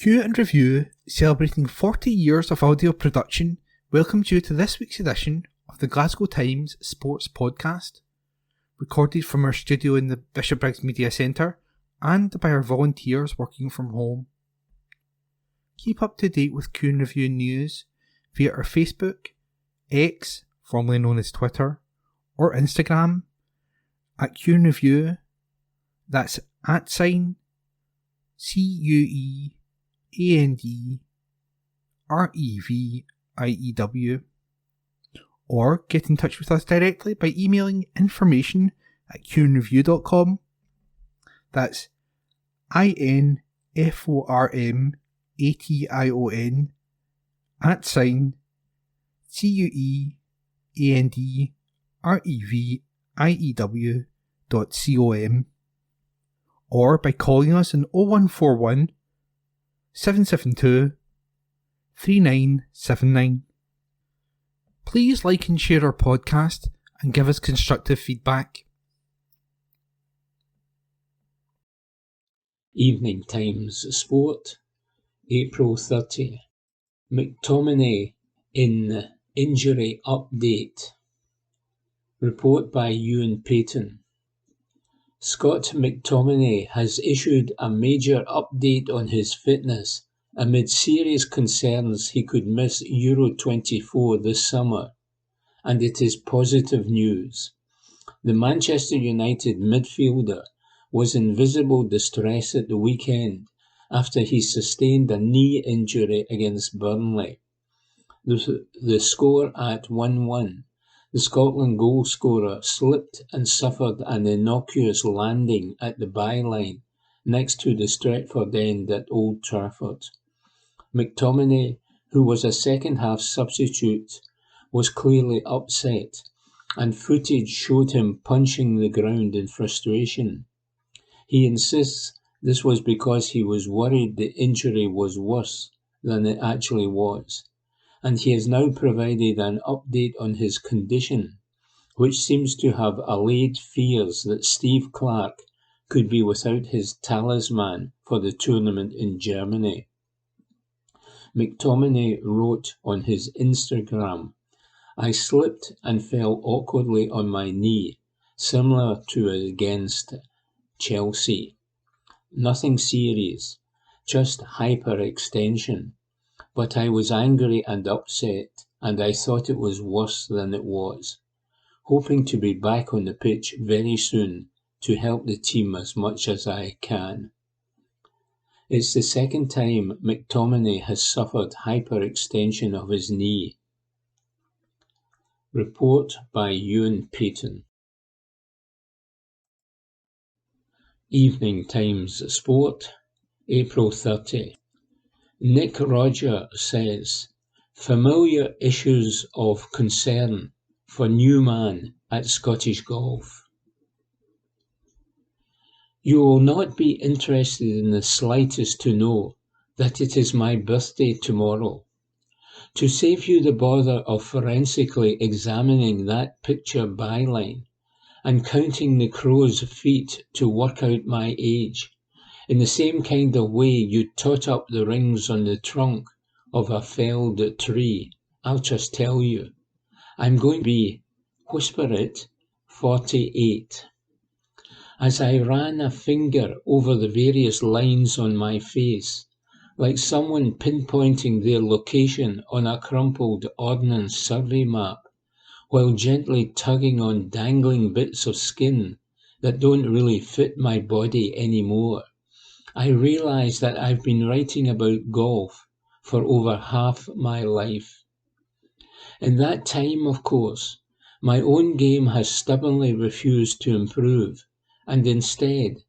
Q and Review, celebrating 40 years of audio production, welcomes you to this week's edition of the Glasgow Times Sports podcast, recorded from our studio in the Bishopbriggs Media Centre and by our volunteers working from home. Keep up to date with Q and Review news via our Facebook, X, formerly known as Twitter, or Instagram at Q and Review. That's @CUEANDREVIEW, or get in touch with us directly by emailing information@qandreview.com. That's INFORMATION @CUEANDREVIEW.com, or by calling us on 0141 772 3979. Please like and share our podcast and give us constructive feedback. Evening Times Sport, April 30. McTominay in injury update. Report by Ewan Payton. Scott McTominay has issued a major update on his fitness amid serious concerns he could miss Euro 24 this summer, and it is positive news. The Manchester United midfielder was in visible distress at the weekend after he sustained a knee injury against Burnley. The score at 1-1. The Scotland goal scorer slipped and suffered an innocuous landing at the byline next to the Stretford end at Old Trafford. McTominay, who was a second-half substitute, was clearly upset, and footage showed him punching the ground in frustration. He insists this was because he was worried the injury was worse than it actually was, and he has now provided an update on his condition, which seems to have allayed fears that Steve Clarke could be without his talisman for the tournament in Germany. McTominay wrote on his Instagram, "I slipped and fell awkwardly on my knee, similar to against Chelsea. Nothing serious, just hyperextension. But I was angry and upset, and I thought it was worse than it was. Hoping to be back on the pitch very soon to help the team as much as I can." It's the second time McTominay has suffered hyperextension of his knee. Report by Ewan Payton. Evening Times Sport, April 30. Nick Rodger says, familiar issues of concern for new man at Scottish Golf. You will not be interested in the slightest to know that it is my birthday tomorrow. To save you the bother of forensically examining that picture byline and counting the crow's feet to work out my age, in the same kind of way you tot up the rings on the trunk of a felled tree, I'll just tell you, I'm going to be, whisper it, 48. As I ran a finger over the various lines on my face, like someone pinpointing their location on a crumpled ordnance survey map, while gently tugging on dangling bits of skin that don't really fit my body anymore, I realised that I've been writing about golf for over half my life. In that time, of course, my own game has stubbornly refused to improve, and instead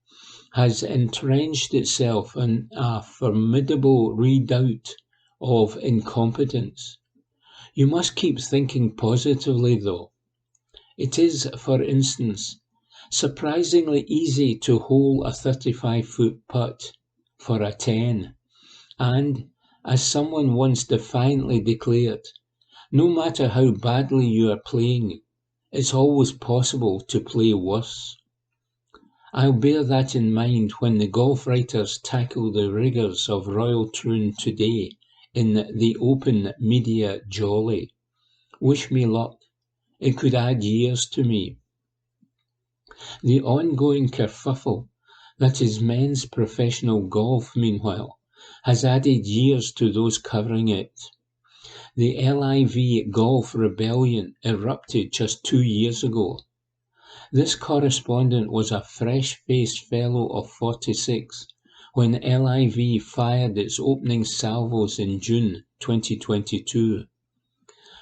has entrenched itself in a formidable redoubt of incompetence. You must keep thinking positively, though. It is, for instance, surprisingly easy to hole a 35-foot putt for a 10, and, as someone once defiantly declared, no matter how badly you are playing, it's always possible to play worse. I'll bear that in mind when the golf writers tackle the rigours of Royal Troon today in the open media jolly. Wish me luck. It could add years to me. The ongoing kerfuffle that is men's professional golf, meanwhile, has added years to those covering it. The LIV golf rebellion erupted just 2 years ago. This correspondent was a fresh-faced fellow of 46 when LIV fired its opening salvos in June 2022.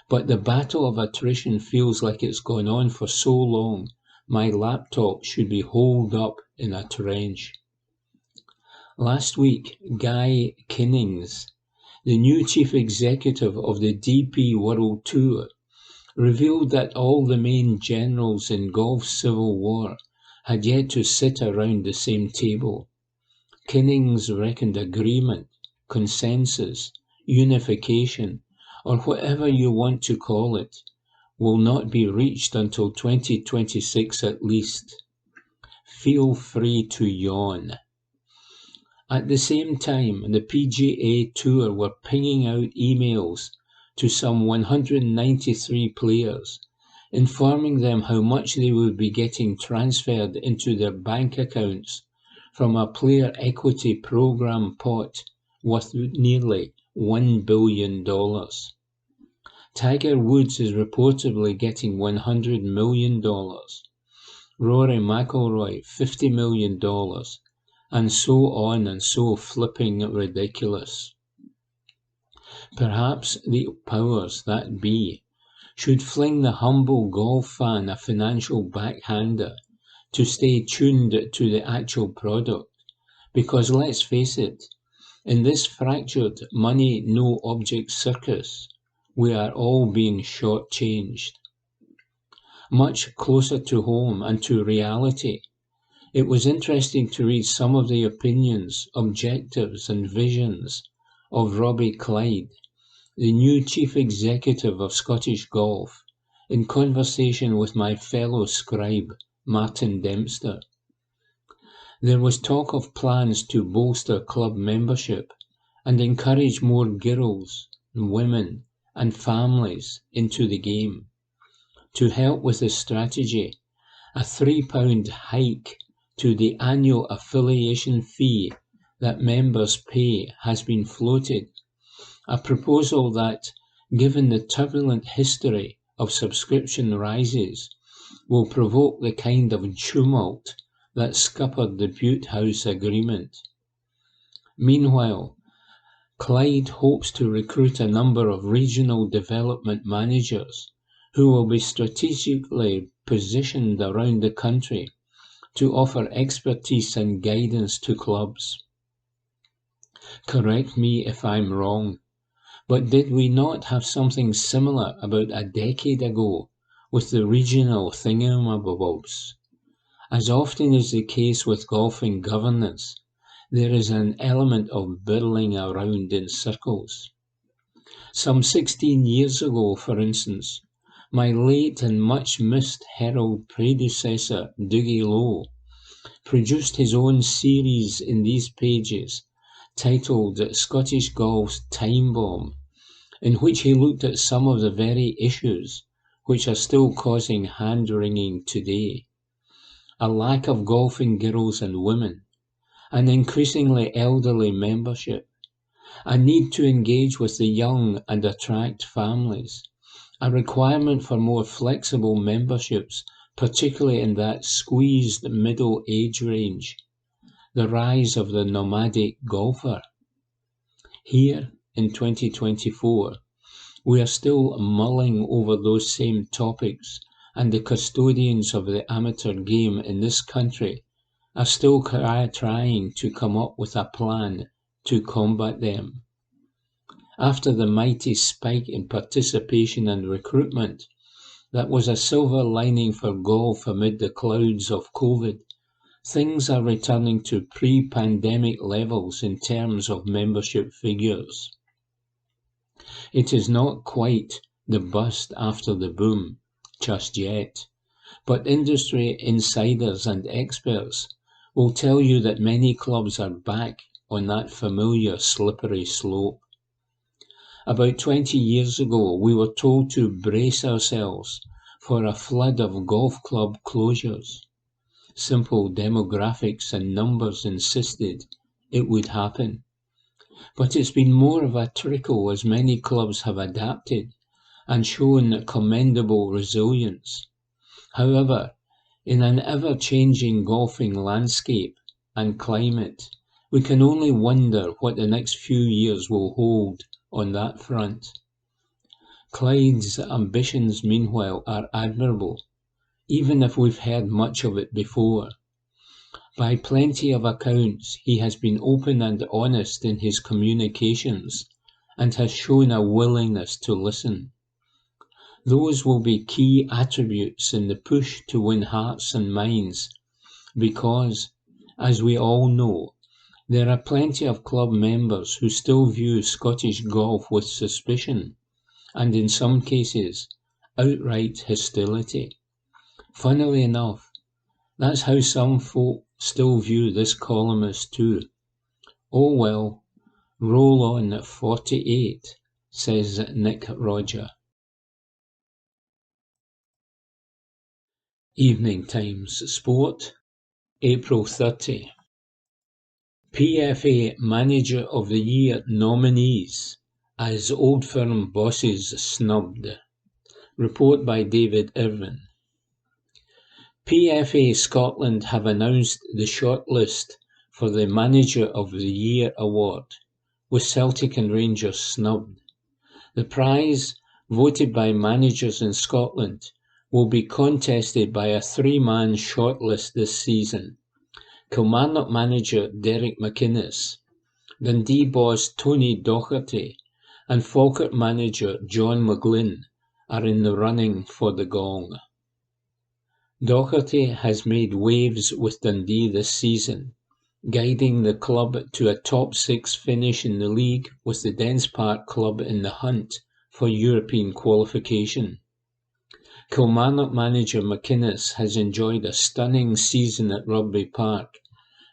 But the battle of attrition feels like it's gone on for so long, my laptop should be holed up in a trench. Last week, Guy Kinnings, the new chief executive of the DP World Tour, revealed that all the main generals in golf's civil war had yet to sit around the same table. Kinnings reckoned agreement, consensus, unification, or whatever you want to call it, will not be reached until 2026 at least. Feel free to yawn. At the same time, the PGA Tour were pinging out emails to some 193 players, informing them how much they would be getting transferred into their bank accounts from a player equity program pot worth nearly $1 billion. Tiger Woods is reportedly getting $100 million, Rory McIlroy $50 million, and so on and so flipping ridiculous. Perhaps the powers that be should fling the humble golf fan a financial backhander to stay tuned to the actual product, because let's face it, in this fractured money no object circus, we are all being shortchanged. Much closer to home and to reality, it was interesting to read some of the opinions, objectives and visions of Robbie Clyde, the new chief executive of Scottish Golf, in conversation with my fellow scribe, Martin Dempster. There was talk of plans to bolster club membership and encourage more girls, women and families into the game. To help with the strategy, a £3 hike to the annual affiliation fee that members pay has been floated, a proposal that, given the turbulent history of subscription rises, will provoke the kind of tumult that scuppered the Butte House Agreement. Meanwhile, Clyde hopes to recruit a number of regional development managers who will be strategically positioned around the country to offer expertise and guidance to clubs. Correct me if I'm wrong, but did we not have something similar about a decade ago with the regional thingamabobs? As often is the case with golfing governance, there is an element of biddling around in circles. Some 16 years ago, for instance, my late and much missed herald predecessor, Dougie Lowe, produced his own series in these pages titled Scottish Golf's Time Bomb, in which he looked at some of the very issues which are still causing hand-wringing today. A lack of golfing girls and women, an increasingly elderly membership, a need to engage with the young and attract families, a requirement for more flexible memberships, particularly in that squeezed middle age range, the rise of the nomadic golfer. Here, in 2024, we are still mulling over those same topics, and the custodians of the amateur game in this country are still trying to come up with a plan to combat them. After the mighty spike in participation and recruitment, that was a silver lining for golf amid the clouds of COVID, things are returning to pre-pandemic levels in terms of membership figures. It is not quite the bust after the boom just yet, but industry insiders and experts will tell you that many clubs are back on that familiar slippery slope. About 20 years ago, we were told to brace ourselves for a flood of golf club closures. Simple demographics and numbers insisted it would happen. But it's been more of a trickle as many clubs have adapted and shown commendable resilience. However, in an ever-changing golfing landscape and climate, we can only wonder what the next few years will hold on that front. Clyde's ambitions, meanwhile, are admirable, even if we've heard much of it before. By plenty of accounts, he has been open and honest in his communications and has shown a willingness to listen. Those will be key attributes in the push to win hearts and minds because, as we all know, there are plenty of club members who still view Scottish golf with suspicion and, in some cases, outright hostility. Funnily enough, that's how some folk still view this columnist too. Oh well, roll on at 48, says Nick Roger. Evening Times Sport, April 30. PFA Manager of the Year nominees as Old Firm bosses snubbed. Report by David Irvin. PFA Scotland have announced the shortlist for the Manager of the Year award, with Celtic and Rangers snubbed. The prize, voted by managers in Scotland, will be contested by a three-man shortlist this season. Kilmarnock manager Derek McInnes, Dundee boss Tony Docherty, and Falkirk manager John McGlynn are in the running for the gong. Docherty has made waves with Dundee this season, guiding the club to a top six finish in the league with the Dens Park club in the hunt for European qualification. Kilmarnock manager McInnes has enjoyed a stunning season at Rugby Park,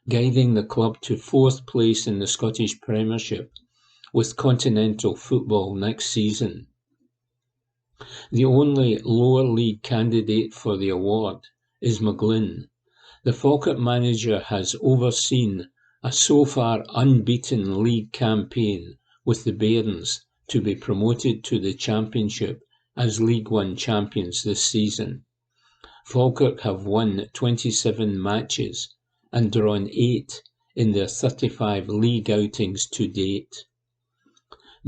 guiding the club to fourth place in the Scottish Premiership with continental football next season. The only lower league candidate for the award is McGlynn. The Falkirk manager has overseen a so far unbeaten league campaign with the Bairns to be promoted to the Championship as League One champions this season. Falkirk have won 27 matches and drawn 8 in their 35 league outings to date.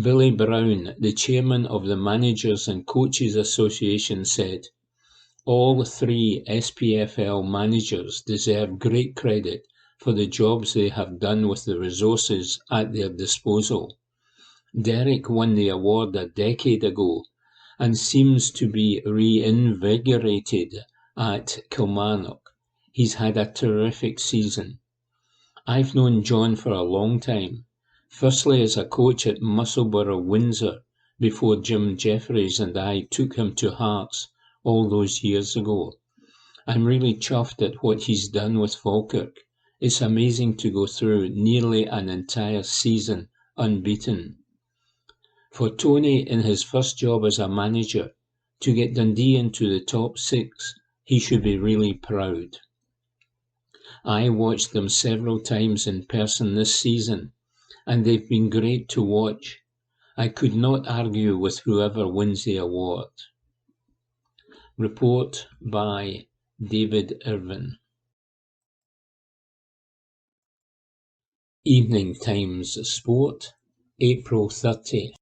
Billy Brown, the chairman of the Managers and Coaches Association, said, "All three SPFL managers deserve great credit for the jobs they have done with the resources at their disposal. Derek won the award a decade ago and seems to be reinvigorated at Kilmarnock. He's had a terrific season. I've known John for a long time, firstly as a coach at Musselburgh Windsor before Jim Jeffries and I took him to Hearts all those years ago. I'm really chuffed at what he's done with Falkirk. It's amazing to go through nearly an entire season unbeaten. For Tony, in his first job as a manager, to get Dundee into the top six, he should be really proud. I watched them several times in person this season, and they've been great to watch. I could not argue with whoever wins the award." Report by David Irvin. Evening Times Sport, April 30.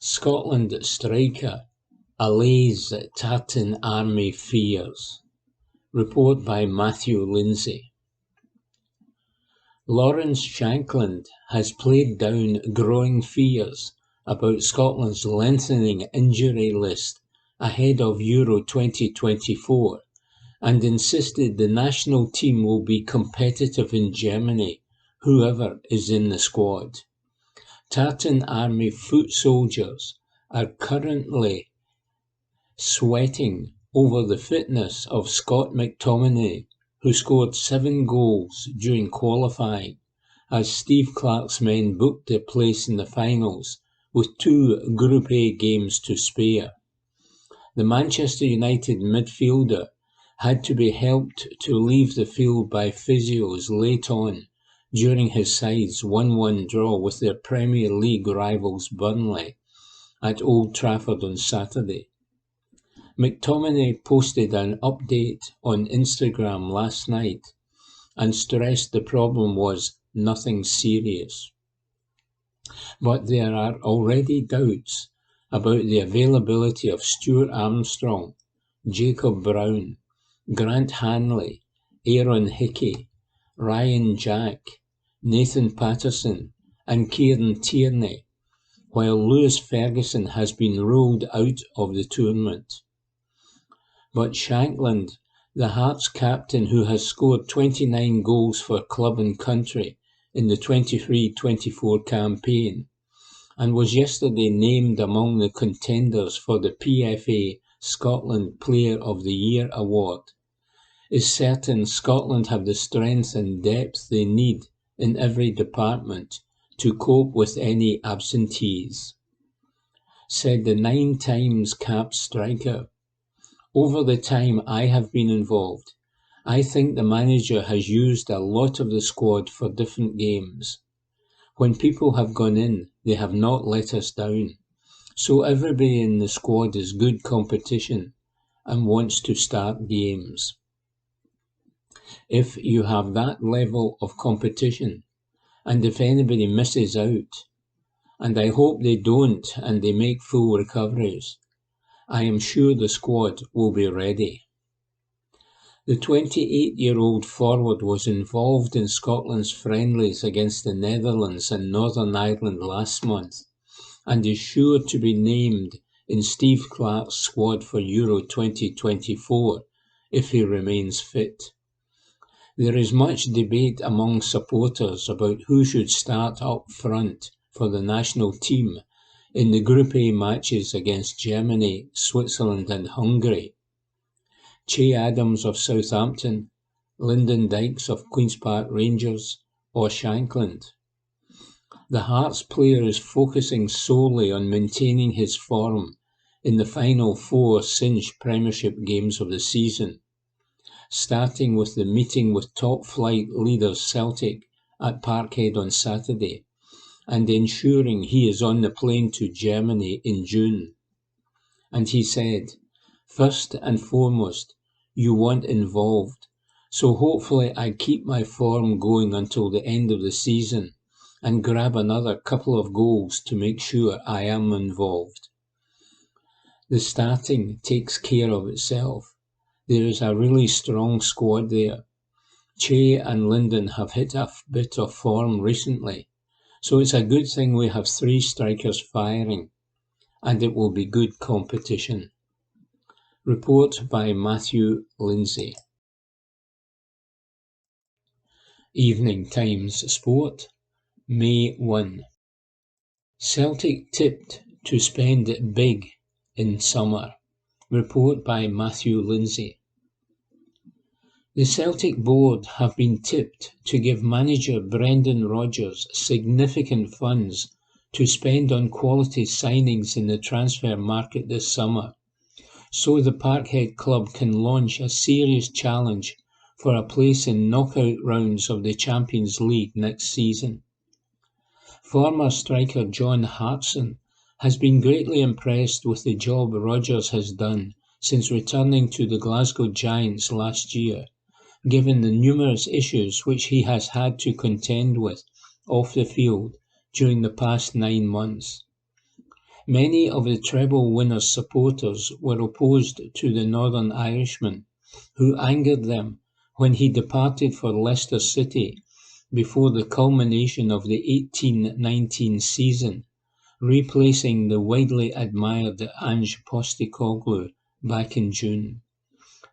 Scotland striker allays Tartan Army fears. Report by Matthew Lindsay. Lawrence Shankland has played down growing fears about Scotland's lengthening injury list ahead of Euro 2024 and insisted the national team will be competitive in Germany, whoever is in the squad. Tartan Army foot soldiers are currently sweating over the fitness of Scott McTominay, who scored 7 goals during qualifying, as Steve Clarke's men booked their place in the finals with 2 Group A games to spare. The Manchester United midfielder had to be helped to leave the field by physios late on during his side's 1-1 draw with their Premier League rivals Burnley at Old Trafford on Saturday. McTominay posted an update on Instagram last night and stressed the problem was nothing serious. But there are already doubts about the availability of Stuart Armstrong, Jacob Brown, Grant Hanley, Aaron Hickey, Ryan Jack, Nathan Patterson and Kieran Tierney, while Lewis Ferguson has been ruled out of the tournament. But Shankland, the Hearts captain who has scored 29 goals for club and country in the 23-24 campaign, and was yesterday named among the contenders for the PFA Scotland Player of the Year award, is certain Scotland have the strength and depth they need in every department to cope with any absentees. Said the 9 times capped striker, "Over the time I have been involved, I think the manager has used a lot of the squad for different games. When people have gone in, they have not let us down. So everybody in the squad is good competition and wants to start games. If you have that level of competition, and if anybody misses out, and I hope they don't and they make full recoveries, I am sure the squad will be ready." The 28-year-old forward was involved in Scotland's friendlies against the Netherlands and Northern Ireland last month and is sure to be named in Steve Clarke's squad for Euro 2024 if he remains fit. There is much debate among supporters about who should start up front for the national team in the Group A matches against Germany, Switzerland and Hungary. Che Adams of Southampton, Lyndon Dykes of Queen's Park Rangers, or Shankland. The Hearts player is focusing solely on maintaining his form in the final 4 cinch Premiership games of the season, starting with the meeting with top-flight leaders Celtic at Parkhead on Saturday, and ensuring he is on the plane to Germany in June. And he said, "First and foremost, you want involved, so hopefully I keep my form going until the end of the season and grab another couple of goals to make sure I am involved." The starting takes care of itself. There is a really strong squad there. Che and Lyndon have hit a bit of form recently, so it's a good thing we have 3 strikers firing, and it will be good competition. Report by Matthew Lindsay. Evening Times Sport, May 1. Celtic tipped to spend big in summer. Report by Matthew Lindsay. The Celtic board have been tipped to give manager Brendan Rodgers significant funds to spend on quality signings in the transfer market this summer, so the Parkhead club can launch a serious challenge for a place in knockout rounds of the Champions League next season. Former striker John Hartson has been greatly impressed with the job Rodgers has done since returning to the Glasgow Giants last year, given the numerous issues which he has had to contend with off the field during the past 9 months. Many of the treble winner's supporters were opposed to the Northern Irishman, who angered them when he departed for Leicester City before the culmination of the 18-19 season, replacing the widely admired Ange Postecoglou back in June.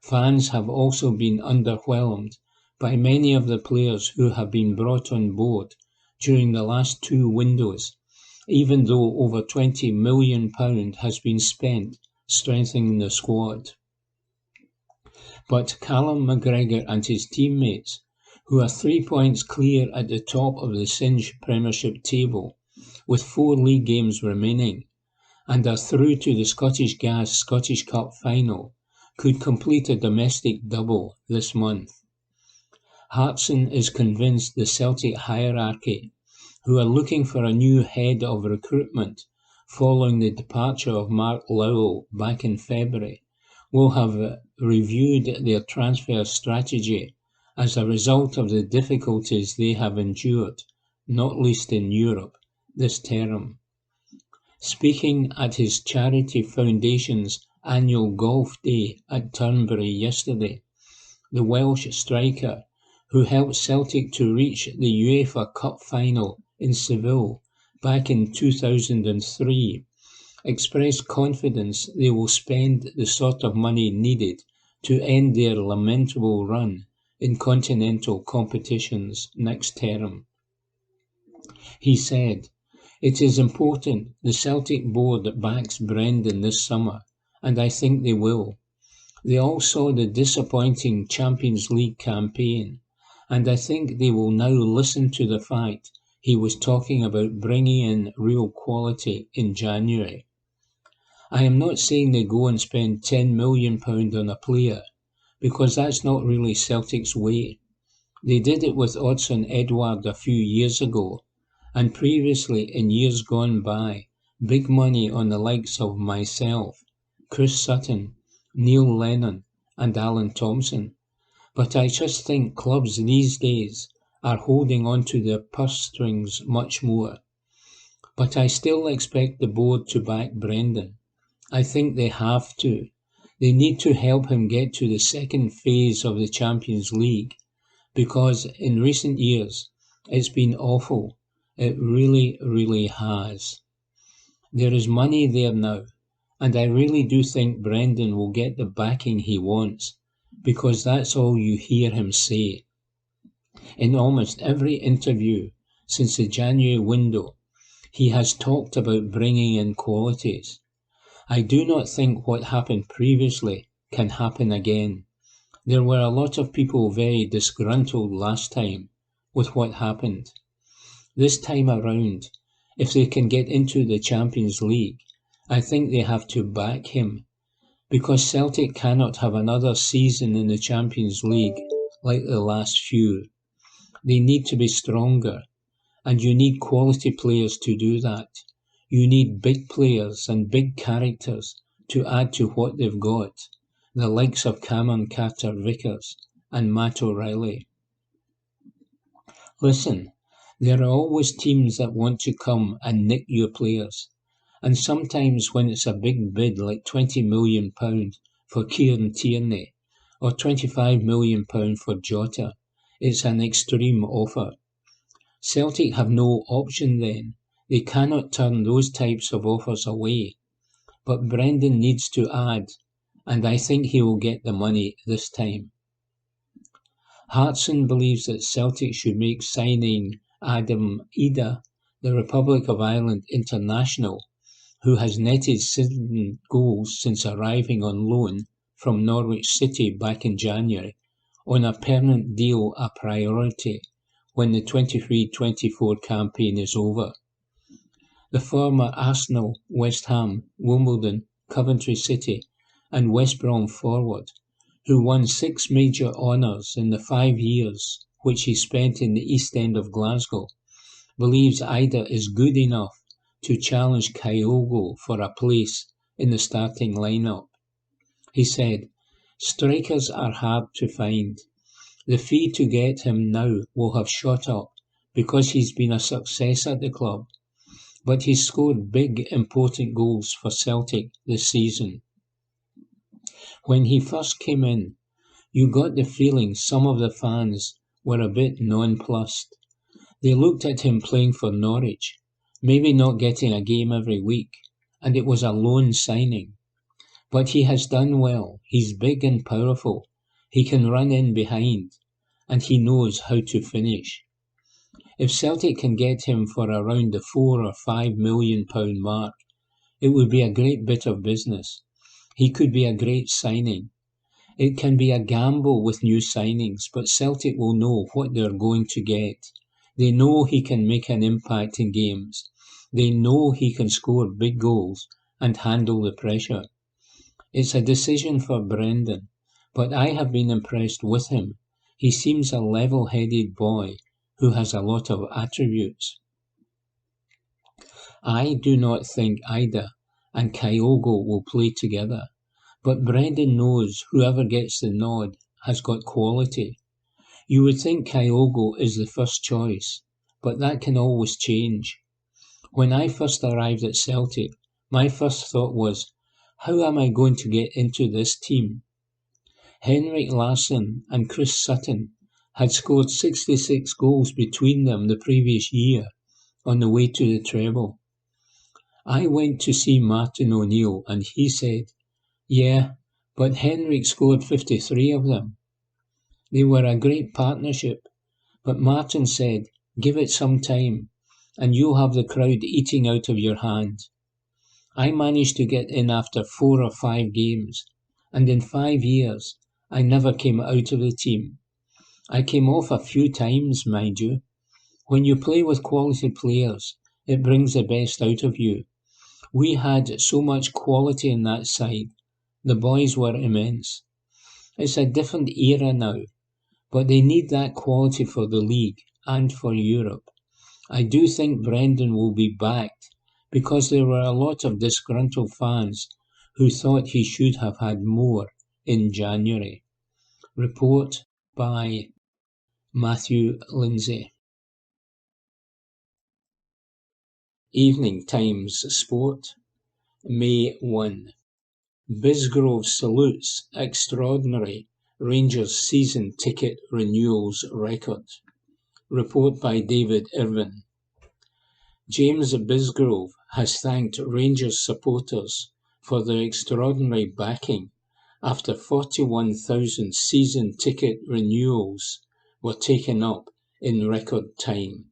Fans have also been underwhelmed by many of the players who have been brought on board during the last 2 windows, even though over £20 million has been spent strengthening the squad. But Callum McGregor and his teammates, who are 3 points clear at the top of the Cinch Premiership table, with 4 league games remaining, and are through to the Scottish Gas Scottish Cup final, could complete a domestic double this month. Hartson is convinced the Celtic hierarchy, who are looking for a new head of recruitment following the departure of Mark Lowell back in February, will have reviewed their transfer strategy as a result of the difficulties they have endured, not least in Europe, this term. Speaking at his charity foundation's annual golf day at Turnberry yesterday, the Welsh striker, who helped Celtic to reach the UEFA Cup final in Seville back in 2003, expressed confidence they will spend the sort of money needed to end their lamentable run in continental competitions next term. He said, "It is important the Celtic board backs Brendan this summer, and I think they will. They all saw the disappointing Champions League campaign, and I think they will now listen to the fact he was talking about bringing in real quality in January. I am not saying they go and spend £10 million on a player, because that's not really Celtic's way. They did it with Odsonne Edouard a few years ago, and previously in years gone by, big money on the likes of myself, Chris Sutton, Neil Lennon and Alan Thompson. But I just think clubs these days are holding on to their purse strings much more. But I still expect the board to back Brendan. I think they have to. They need to help him get to the second phase of the Champions League, because in recent years it's been awful. It really, really has. There is money there now, and I really do think Brendan will get the backing he wants, because that's all you hear him say. In almost every interview since the January window, he has talked about bringing in qualities. I do not think what happened previously can happen again. There were a lot of people very disgruntled last time with what happened. This time around, if they can get into the Champions League, I think they have to back him, because Celtic cannot have another season in the Champions League like the last few. They need to be stronger, and you need quality players to do that. You need big players and big characters to add to what they've got, the likes of Cameron Carter-Vickers and Matt O'Reilly. Listen, there are always teams that want to come and nick your players, and sometimes when it's a big bid like £20 million for Kieran Tierney or £25 million for Jota, it's an extreme offer. Celtic have no option then. They cannot turn those types of offers away. But Brendan needs to add, and I think he will get the money this time. Hartson believes that Celtic should make signing Adam Ida, the Republic of Ireland international, who has netted 7 goals since arriving on loan from Norwich City back in January, on a permanent deal a priority when the 23-24 campaign is over. The former Arsenal, West Ham, Wimbledon, Coventry City and West Brom forward, who won 6 major honours in the 5 years which he spent in the East End of Glasgow, believes Ida is good enough to challenge Kyogo for a place in the starting lineup. He said, "Strikers are hard to find. The fee to get him now will have shot up because he's been a success at the club, but he's scored big, important goals for Celtic this season. When he first came in, you got the feeling some of the fans were a bit nonplussed. They looked at him playing for Norwich, maybe not getting a game every week, and it was a loan signing. But he has done well. He's big and powerful. He can run in behind, and he knows how to finish. If Celtic can get him for around the £4 or £5 million mark, it would be a great bit of business. He could be a great signing. It can be a gamble with new signings, but Celtic will know what they're going to get. They know he can make an impact in games. They know he can score big goals and handle the pressure. It's a decision for Brendan, but I have been impressed with him. He seems a level-headed boy who has a lot of attributes. I do not think Ida and Kyogo will play together, but Brendan knows whoever gets the nod has got quality. You would think Kyogo is the first choice, but that can always change. When I first arrived at Celtic, my first thought was, how am I going to get into this team? Henrik Larsson and Chris Sutton had scored 66 goals between them the previous year on the way to the treble. I went to see Martin O'Neill and he said, yeah, but Henrik scored 53 of them. They were a great partnership, but Martin said, give it some time and you'll have the crowd eating out of your hand. I managed to get in after 4 or 5 games, and in 5 years I never came out of the team. I came off a few times, mind you. When you play with quality players, it brings the best out of you. We had so much quality in that side. The boys were immense. It's a different era now, but they need that quality for the league and for Europe. I do think Brendan will be backed because there were a lot of disgruntled fans who thought he should have had more in January. Report by Matthew Lindsay. Evening Times Sport, May 1. Bisgrove salutes extraordinary Rangers season ticket renewals record. Report by David Irvin. James Bisgrove has thanked Rangers supporters for their extraordinary backing after 41,000 season ticket renewals were taken up in record time.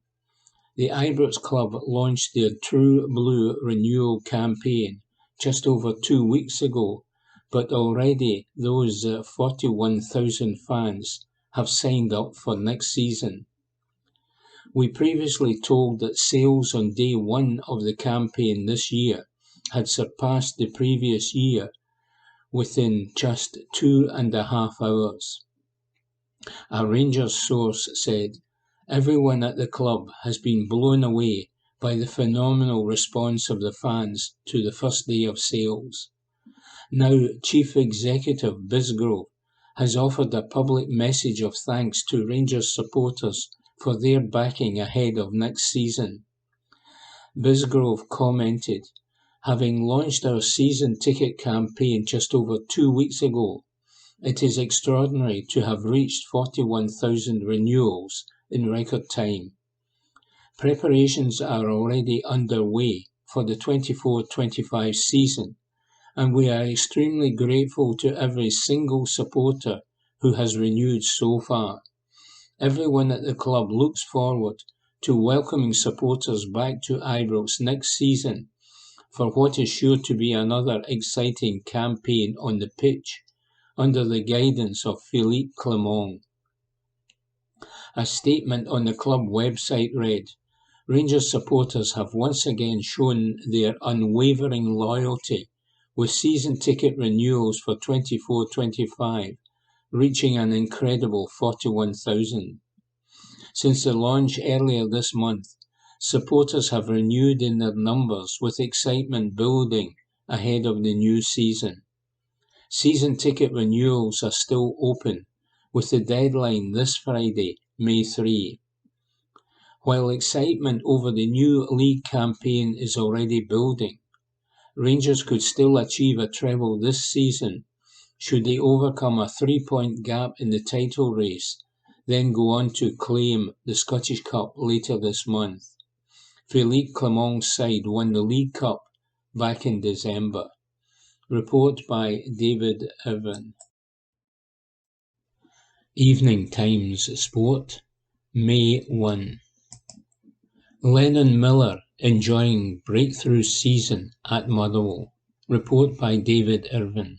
The Ibrox club launched their True Blue renewal campaign just over 2 weeks ago, but already those 41,000 fans have signed up for next season. We previously told that sales on day 1 of the campaign this year had surpassed the previous year within just 2.5 hours. A Rangers source said, everyone at the club has been blown away by the phenomenal response of the fans to the first day of sales. Now, Chief Executive Bisgrove has offered a public message of thanks to Rangers supporters for their backing ahead of next season. Bisgrove commented, having launched our season ticket campaign just over 2 weeks ago, it is extraordinary to have reached 41,000 renewals in record time. Preparations are already underway for the 24-25 season, and we are extremely grateful to every single supporter who has renewed so far. Everyone at the club looks forward to welcoming supporters back to Ibrox next season for what is sure to be another exciting campaign on the pitch under the guidance of Philippe Clement. A statement on the club website read, Rangers supporters have once again shown their unwavering loyalty with season ticket renewals for 24-25 reaching an incredible 41,000. Since the launch earlier this month, supporters have renewed in their numbers with excitement building ahead of the new season. Season ticket renewals are still open, with the deadline this Friday, May 3. While excitement over the new league campaign is already building, Rangers could still achieve a treble this season should they overcome a 3-point gap in the title race, then go on to claim the Scottish Cup later this month. Philippe Clement's side won the League Cup back in December. Report by David Irvin. Evening Times Sport, May 1. Lennon Miller enjoying breakthrough season at Motherwell. Report by David Irvin.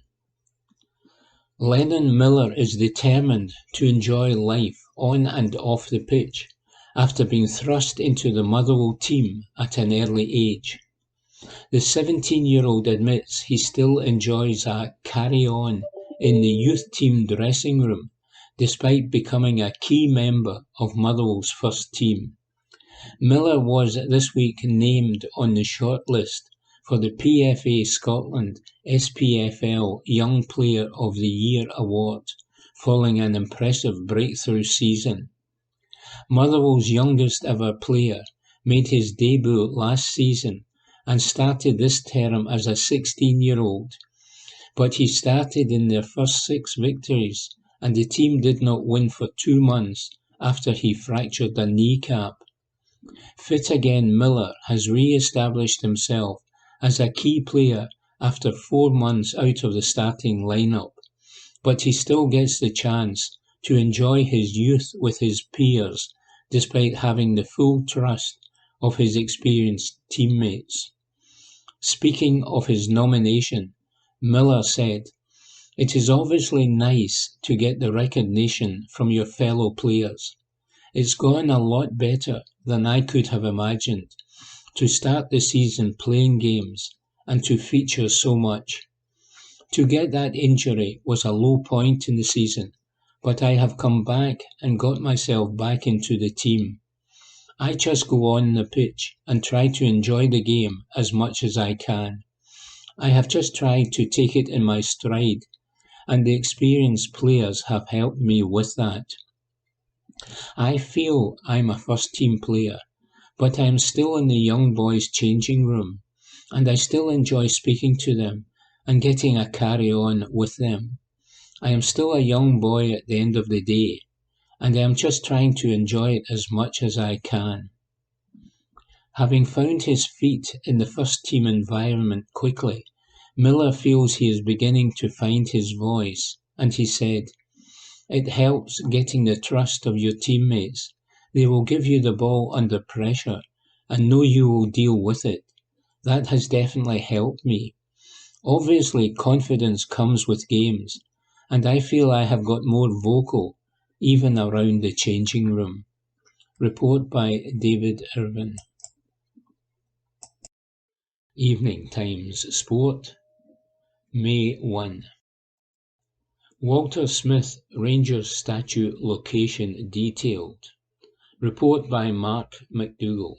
Lennon Miller is determined to enjoy life on and off the pitch after being thrust into the Motherwell team at an early age. The 17-year-old admits he still enjoys a carry-on in the youth team dressing room, despite becoming a key member of Motherwell's first team. Miller was this week named on the shortlist for the PFA Scotland SPFL Young Player of the Year award, following an impressive breakthrough season. Motherwell's youngest ever player made his debut last season and started this term as a 16-year-old, but he started in their first 6 victories and the team did not win for 2 months after he fractured a kneecap. Fit again, Miller has re-established himself as a key player after 4 months out of the starting lineup, but he still gets the chance to enjoy his youth with his peers despite having the full trust of his experienced teammates. Speaking of his nomination, Miller said, "It is obviously nice to get the recognition from your fellow players. It's gone a lot better than I could have imagined, to start the season playing games and to feature so much. To get that injury was a low point in the season, but I have come back and got myself back into the team. I just go on the pitch and try to enjoy the game as much as I can. I have just tried to take it in my stride, and the experienced players have helped me with that. I feel I'm a first-team player, but I am still in the young boys' changing room, and I still enjoy speaking to them and getting a carry-on with them. I am still a young boy at the end of the day, and I am just trying to enjoy it as much as I can." Having found his feet in the first-team environment quickly, Miller feels he is beginning to find his voice, and he said, "It helps getting the trust of your teammates. They will give you the ball under pressure and know you will deal with it. That has definitely helped me. Obviously, confidence comes with games, and I feel I have got more vocal, even around the changing room." Report by David Irvin. Evening Times Sport, May 1. Walter Smith Rangers statue location detailed. Report by Mark McDougall.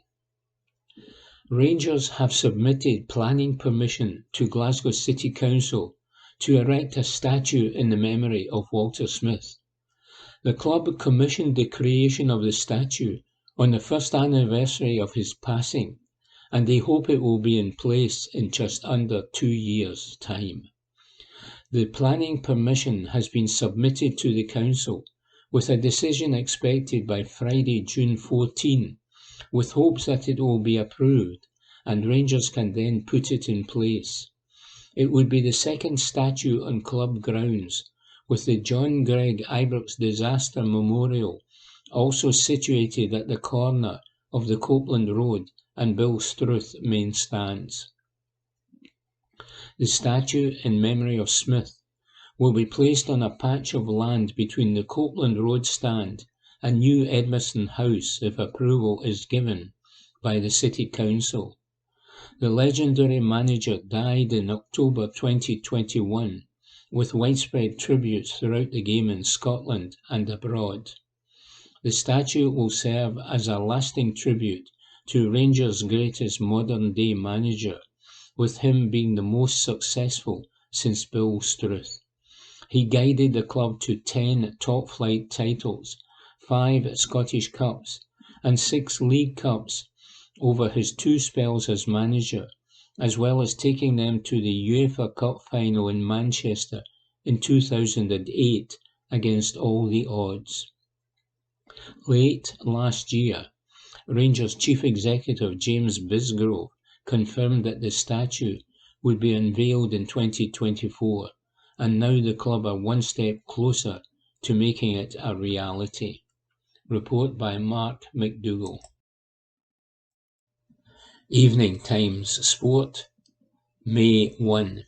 Rangers have submitted planning permission to Glasgow City Council to erect a statue in the memory of Walter Smith. The club commissioned the creation of the statue on the first anniversary of his passing, and they hope it will be in place in just under 2 years' time. The planning permission has been submitted to the council, with a decision expected by Friday, June 14, with hopes that it will be approved and Rangers can then put it in place. It would be the second statue on club grounds, with the John Gregg Ibrox Disaster Memorial also situated at the corner of the Copeland Road and Bill Struth main stands. The statue in memory of Smith will be placed on a patch of land between the Copeland Road stand and New Edmiston House if approval is given by the City Council. The legendary manager died in October 2021, with widespread tributes throughout the game in Scotland and abroad. The statue will serve as a lasting tribute to Rangers' greatest modern-day manager, with him being the most successful since Bill Struth. He guided the club to 10 top-flight titles, 5 Scottish Cups and 6 League Cups over his 2 spells as manager, as well as taking them to the UEFA Cup final in Manchester in 2008 against all the odds. Late last year, Rangers chief executive James Bisgrove confirmed that the statue would be unveiled in 2024, and now the club are one step closer to making it a reality. Report by Mark McDougall. Evening Times Sport, May 1.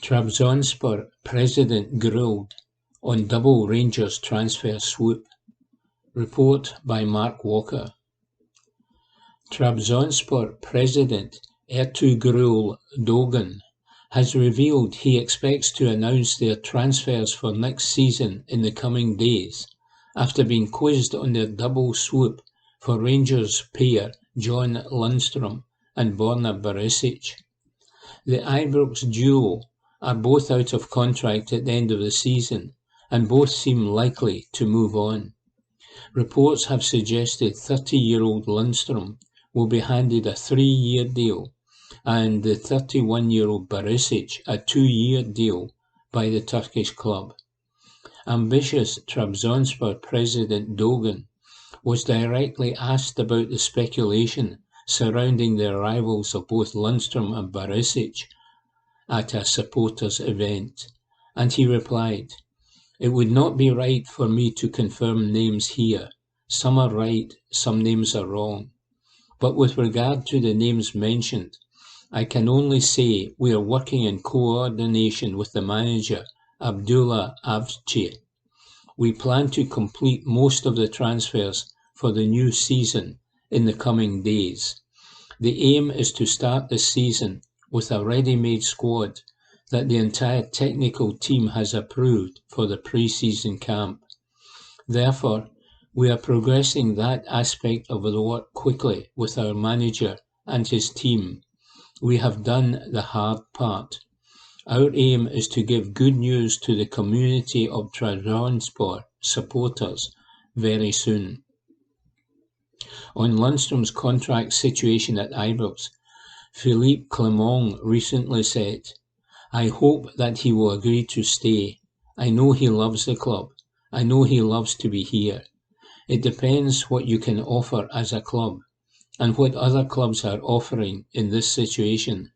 Trabzonspor president grilled on double Rangers transfer swoop. Report by Mark Walker. Trabzonspor president Ertuğrul Doğan has revealed he expects to announce their transfers for next season in the coming days, after being quizzed on their double swoop for Rangers pair John Lundstrom and Borna Barisic. The Ibrox duo are both out of contract at the end of the season, and both seem likely to move on. Reports have suggested 30-year-old Lundstrom will be handed a 3-year deal, and the 31-year-old Barisic a 2-year deal by the Turkish club. Ambitious Trabzonspor president Doğan was directly asked about the speculation surrounding the arrivals of both Lundstrom and Barisic at a supporters' event, and he replied, "It would not be right for me to confirm names here. Some are right, some names are wrong. But with regard to the names mentioned, I can only say we are working in coordination with the manager, Abdullah Avci. We plan to complete most of the transfers for the new season in the coming days. The aim is to start the season with a ready-made squad that the entire technical team has approved for the pre-season camp. Therefore, we are progressing that aspect of the work quickly with our manager and his team. We have done the hard part. Our aim is to give good news to the community of Trabzonspor supporters very soon." On Lundstrom's contract situation at Ibrox, Philippe Clement recently said, "I hope that he will agree to stay. I know he loves the club. I know he loves to be here. It depends what you can offer as a club, and what other clubs are offering in this situation.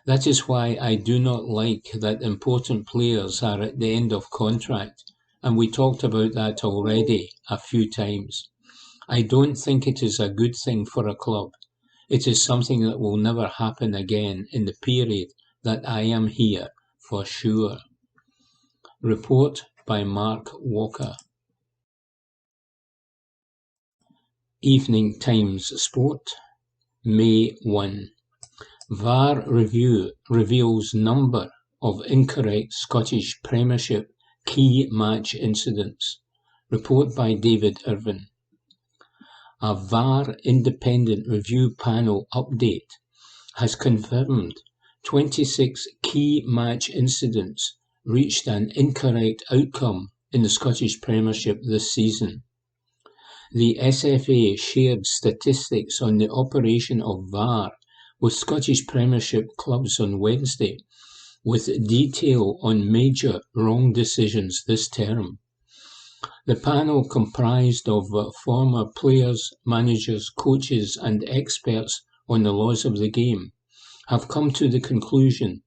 That is why I do not like that important players are at the end of contract, and we talked about that already a few times. I don't think it is a good thing for a club. It is something that will never happen again in the period that I am here, for sure." Report by Mark Walker. Evening Times Sport, May 1. VAR review reveals number of incorrect Scottish Premiership key match incidents. Report by David Irvin. A VAR independent review panel update has confirmed 26 key match incidents reached an incorrect outcome in the Scottish Premiership this season. The SFA shared statistics on the operation of VAR with Scottish Premiership clubs on Wednesday, with detail on major wrong decisions this term. The panel, comprised of former players, managers, coaches and experts on the laws of the game, have come to the conclusion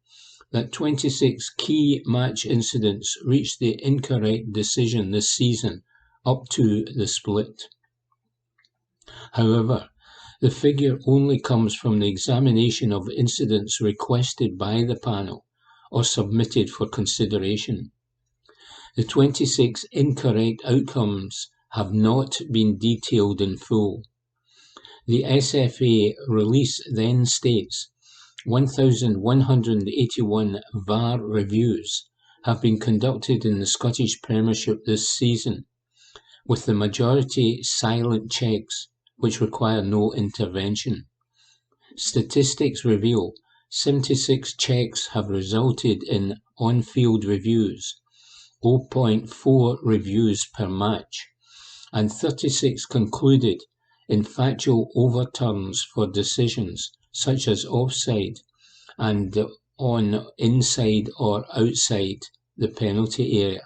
that 26 key match incidents reached the incorrect decision this season up to the split. However, the figure only comes from the examination of incidents requested by the panel or submitted for consideration. The 26 incorrect outcomes have not been detailed in full. The SFA release then states 1,181 VAR reviews have been conducted in the Scottish Premiership this season, with the majority silent checks which require no intervention. Statistics reveal 76 checks have resulted in on-field reviews, 0.4 reviews per match, and 36 concluded in factual overturns for decisions such as offside and on inside or outside the penalty area.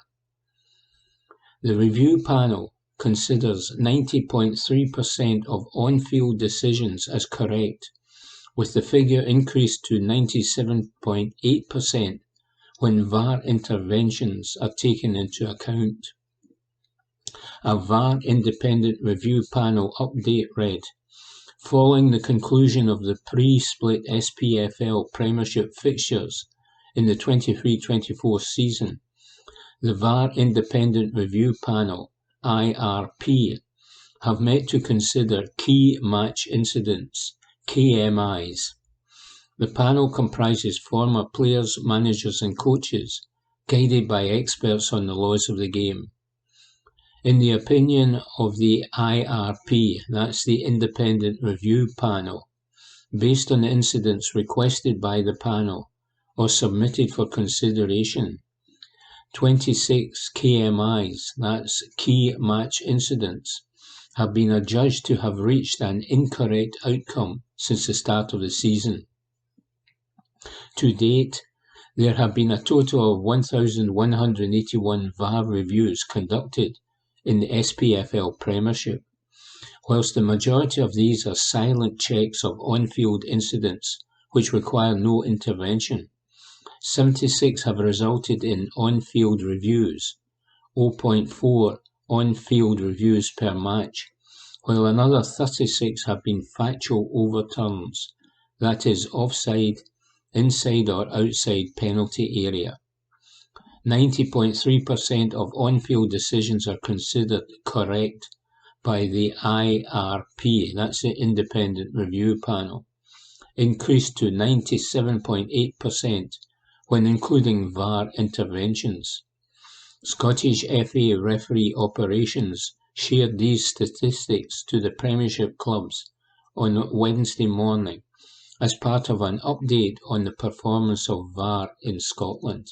The review panel considers 90.3% of on-field decisions as correct, with the figure increased to 97.8% when VAR interventions are taken into account. A VAR independent review panel update read, "Following the conclusion of the pre-split SPFL Premiership fixtures, in the 23-24 season, the VAR Independent Review Panel, IRP, have met to consider key match incidents, KMIs. The panel comprises former players, managers and coaches, guided by experts on the laws of the game. In the opinion of the IRP, that's the Independent Review Panel, based on the incidents requested by the panel or submitted for consideration, 26 KMIs, that's key match incidents, have been adjudged to have reached an incorrect outcome since the start of the season. To date, there have been a total of 1,181 VAR reviews conducted in the SPFL Premiership, whilst the majority of these are silent checks of on-field incidents which require no intervention. 76 have resulted in on-field reviews, 0.4 on-field reviews per match, while another 36 have been factual overturns, that is offside, inside or outside penalty area. 90.3% of on-field decisions are considered correct by the IRP, that's the Independent Review Panel, increased to 97.8% when including VAR interventions. Scottish FA referee operations shared these statistics to the Premiership clubs on Wednesday morning as part of an update on the performance of VAR in Scotland.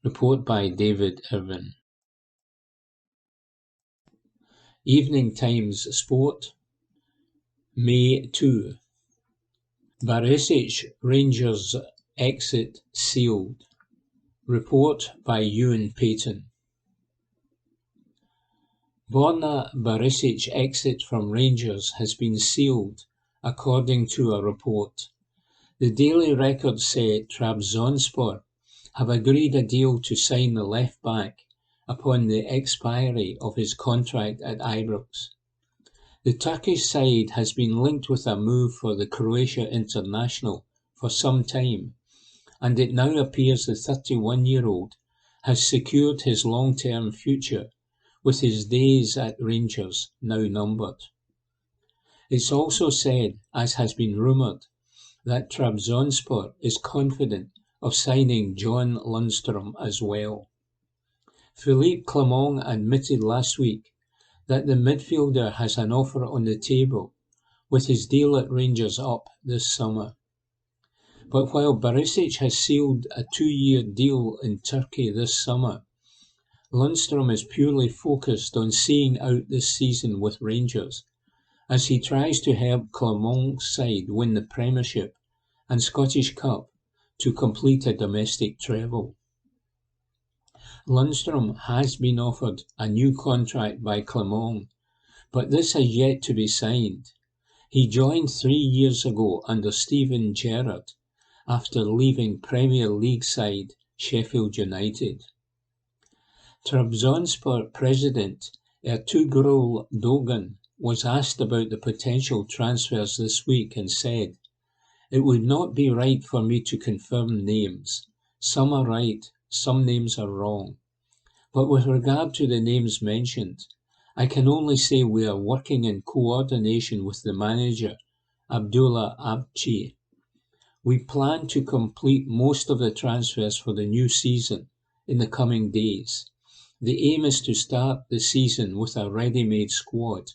Report by David Irvin. Evening Times Sport, May 2. Barisic Rangers exit sealed. Report by Ewan Payton. Borna Barisic's exit from Rangers has been sealed, according to a report. The Daily Record said Trabzonspor have agreed a deal to sign the left-back upon the expiry of his contract at Ibrox. The Turkish side has been linked with a move for the Croatia international for some time, and it now appears the 31-year-old has secured his long-term future, with his days at Rangers now numbered. It's also said, as has been rumoured, that Trabzonspor is confident of signing John Lundstrom as well. Philippe Clement admitted last week that the midfielder has an offer on the table, with his deal at Rangers up this summer. But while Barisic has sealed a 2-year deal in Turkey this summer, Lundstrom is purely focused on seeing out this season with Rangers, as he tries to help Clement's side win the Premiership and Scottish Cup to complete a domestic treble. Lundstrom has been offered a new contract by Clement, but this has yet to be signed. He joined 3 years ago under Steven Gerrard after leaving Premier League side Sheffield United. Trabzonspor president Ertuğrul Doğan was asked about the potential transfers this week and said, "It would not be right for me to confirm names. Some are right, some names are wrong. But with regard to the names mentioned, I can only say we are working in coordination with the manager, Abdullah Abchi. We plan to complete most of the transfers for the new season in the coming days. The aim is to start the season with a ready-made squad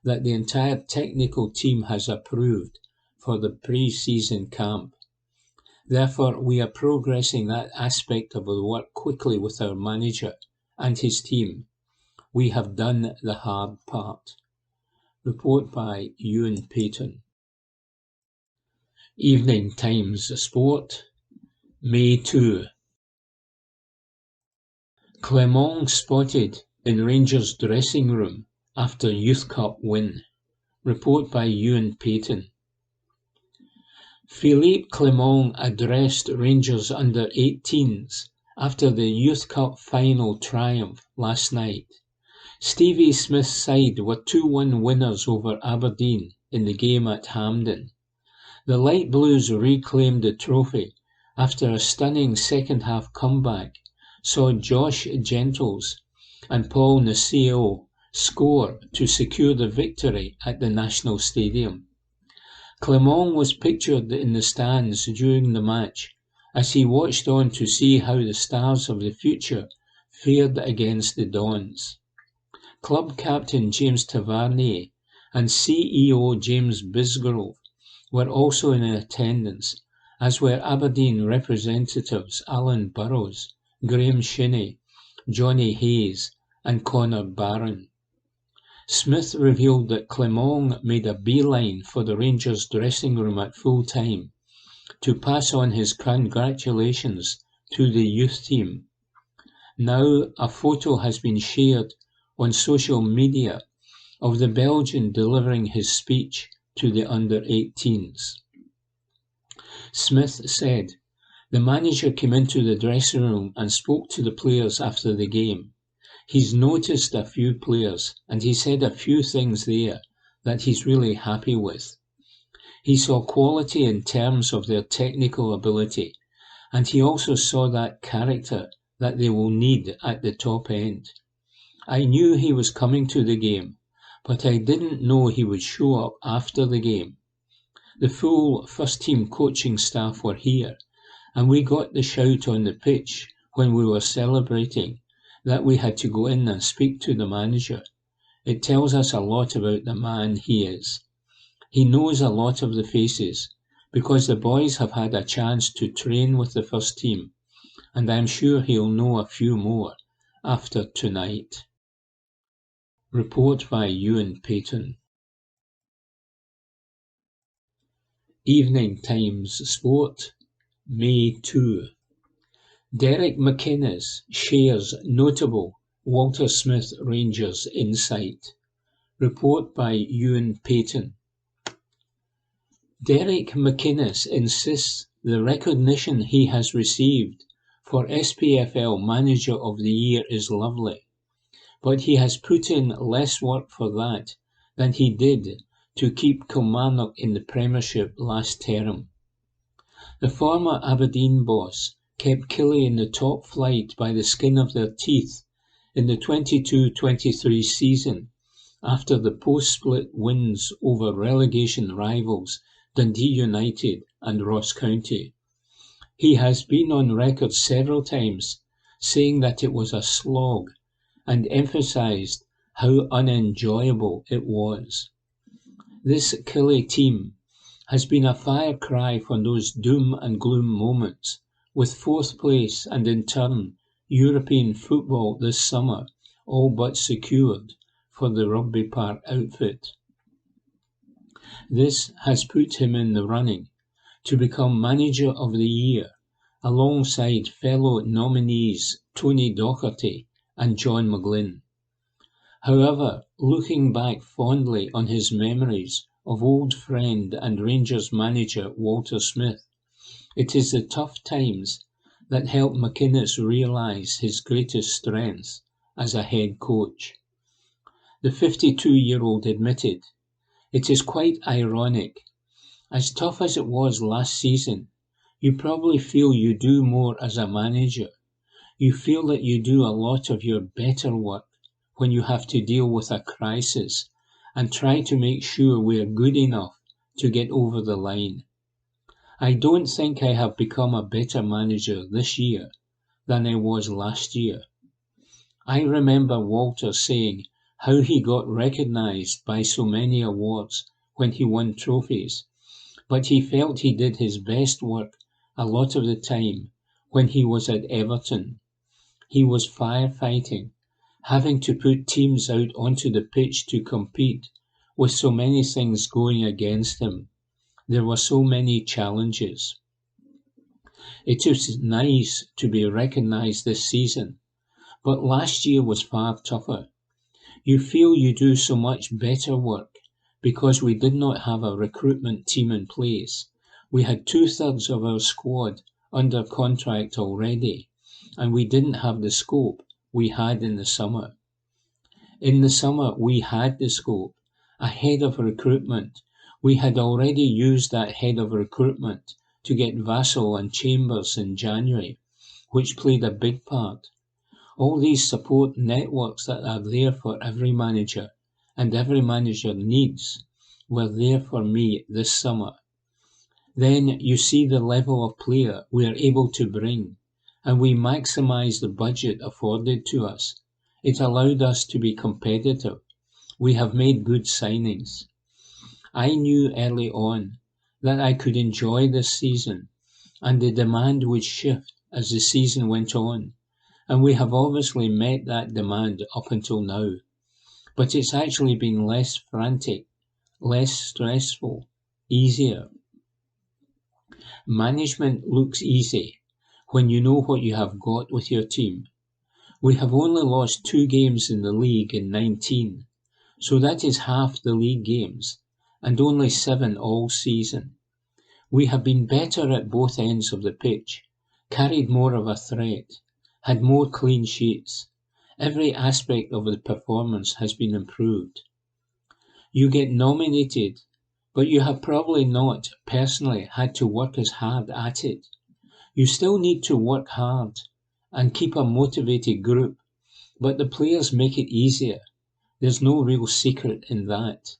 that the entire technical team has approved for the pre-season camp. Therefore, we are progressing that aspect of the work quickly with our manager and his team. We have done the hard part." Report by Ewan Payton. Evening Times Sport, May 2. Clement spotted in Rangers dressing room after Youth Cup win. Report by Ewan Payton. Philippe Clement addressed Rangers under-18s after the Youth Cup final triumph last night. Stevie Smith's side were 2-1 winners over Aberdeen in the game at Hampden. The Light Blues reclaimed the trophy after a stunning second-half comeback, saw Josh Gentles and Paul Naseo score to secure the victory at the National Stadium. Clement was pictured in the stands during the match as he watched on to see how the stars of the future fared against the Dons. Club captain James Tavernier and CEO James Bisgrove were also in attendance, as were Aberdeen representatives Alan Burrows, Graham Shinney, Johnny Hayes and Connor Barron. Smith revealed that Clement made a beeline for the Rangers dressing room at full time to pass on his congratulations to the youth team. Now a photo has been shared on social media of the Belgian delivering his speech to the under-18s. Smith said, "The manager came into the dressing room and spoke to the players after the game. He's noticed a few players and he said a few things there that he's really happy with. He saw quality in terms of their technical ability, and he also saw that character that they will need at the top end. I knew he was coming to the game, but I didn't know he would show up after the game. The full first-team coaching staff were here, and we got the shout on the pitch when we were celebrating that we had to go in and speak to the manager. It tells us a lot about the man he is. He knows a lot of the faces, because the boys have had a chance to train with the first team, and I'm sure he'll know a few more after tonight." Report by Ewan Payton. Evening Times Sport, May 2. Derek McInnes shares notable Walter Smith Rangers insight. Report by Ewan Payton. Derek McInnes insists the recognition he has received for SPFL Manager of the Year is lovely, but he has put in less work for that than he did to keep Kilmarnock in the Premiership last term. The former Aberdeen boss kept Killie in the top flight by the skin of their teeth in the 22-23 season after the post-split wins over relegation rivals Dundee United and Ross County. He has been on record several times saying that it was a slog and emphasised how unenjoyable it was. This Killie team has been a fire cry for those doom and gloom moments, with fourth place and in turn European football this summer all but secured for the Rugby Park outfit. This has put him in the running to become Manager of the Year alongside fellow nominees Tony Docherty and John McGlynn. However, looking back fondly on his memories of old friend and Rangers manager Walter Smith, it is the tough times that helped McInnes realise his greatest strengths as a head coach. The 52-year-old admitted, "It is quite ironic. As tough as it was last season, you probably feel you do more as a manager. You feel that you do a lot of your better work when you have to deal with a crisis and try to make sure we're good enough to get over the line. I don't think I have become a better manager this year than I was last year." I remember Walter saying how he got recognised by so many awards when he won trophies, but he felt he did his best work a lot of the time when he was at Everton. He was firefighting, having to put teams out onto the pitch to compete, with so many things going against him. There were so many challenges. It is nice to be recognised this season, but last year was far tougher. You feel you do so much better work because we did not have a recruitment team in place. We had 2/3 of our squad under contract already, and we didn't have the scope we had in the summer. In the summer, we had the scope. A head of recruitment. We had already used that head of recruitment to get Vassell and Chambers in January, which played a big part. All these support networks that are there for every manager, and every manager needs, were there for me this summer. Then you see the level of player we are able to bring, and we maximise the budget afforded to us. It allowed us to be competitive. We have made good signings. I knew early on that I could enjoy this season, and the demand would shift as the season went on, and we have obviously met that demand up until now. But it's actually been less frantic, less stressful, easier. Management looks easy when you know what you have got with your team. We have only lost 2 games in the league in 19, so that is half the league games, and only 7 all season. We have been better at both ends of the pitch, carried more of a threat, had more clean sheets. Every aspect of the performance has been improved. You get nominated, but you have probably not personally had to work as hard at it. You still need to work hard and keep a motivated group, but the players make it easier. There's no real secret in that.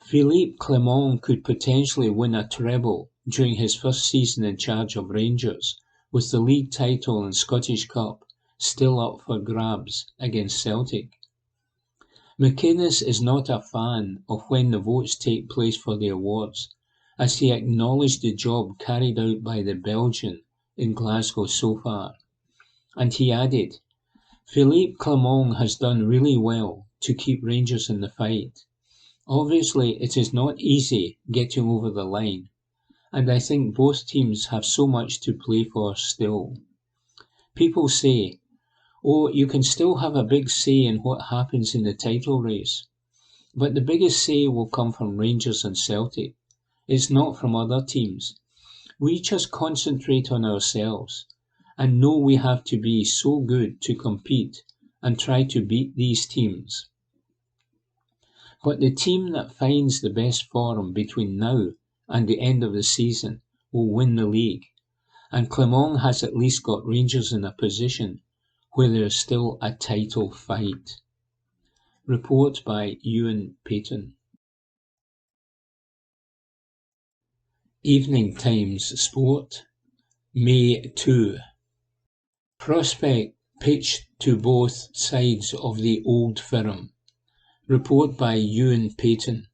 Philippe Clement could potentially win a treble during his first season in charge of Rangers, with the league title and Scottish Cup still up for grabs against Celtic. McInnes is not a fan of when the votes take place for the awards, as he acknowledged the job carried out by the Belgian in Glasgow so far. And he added, Philippe Clement has done really well to keep Rangers in the fight. Obviously, it is not easy getting over the line, and I think both teams have so much to play for still. People say, oh, you can still have a big say in what happens in the title race, but the biggest say will come from Rangers and Celtic. It's not from other teams. We just concentrate on ourselves and know we have to be so good to compete and try to beat these teams. But the team that finds the best form between now and the end of the season will win the league, and Clement has at least got Rangers in a position where there is still a title fight. Report by Ewan Payton. Evening Times Sport, May 2. Prospect pitched to both sides of the Old Firm. Report by Ewan Payton.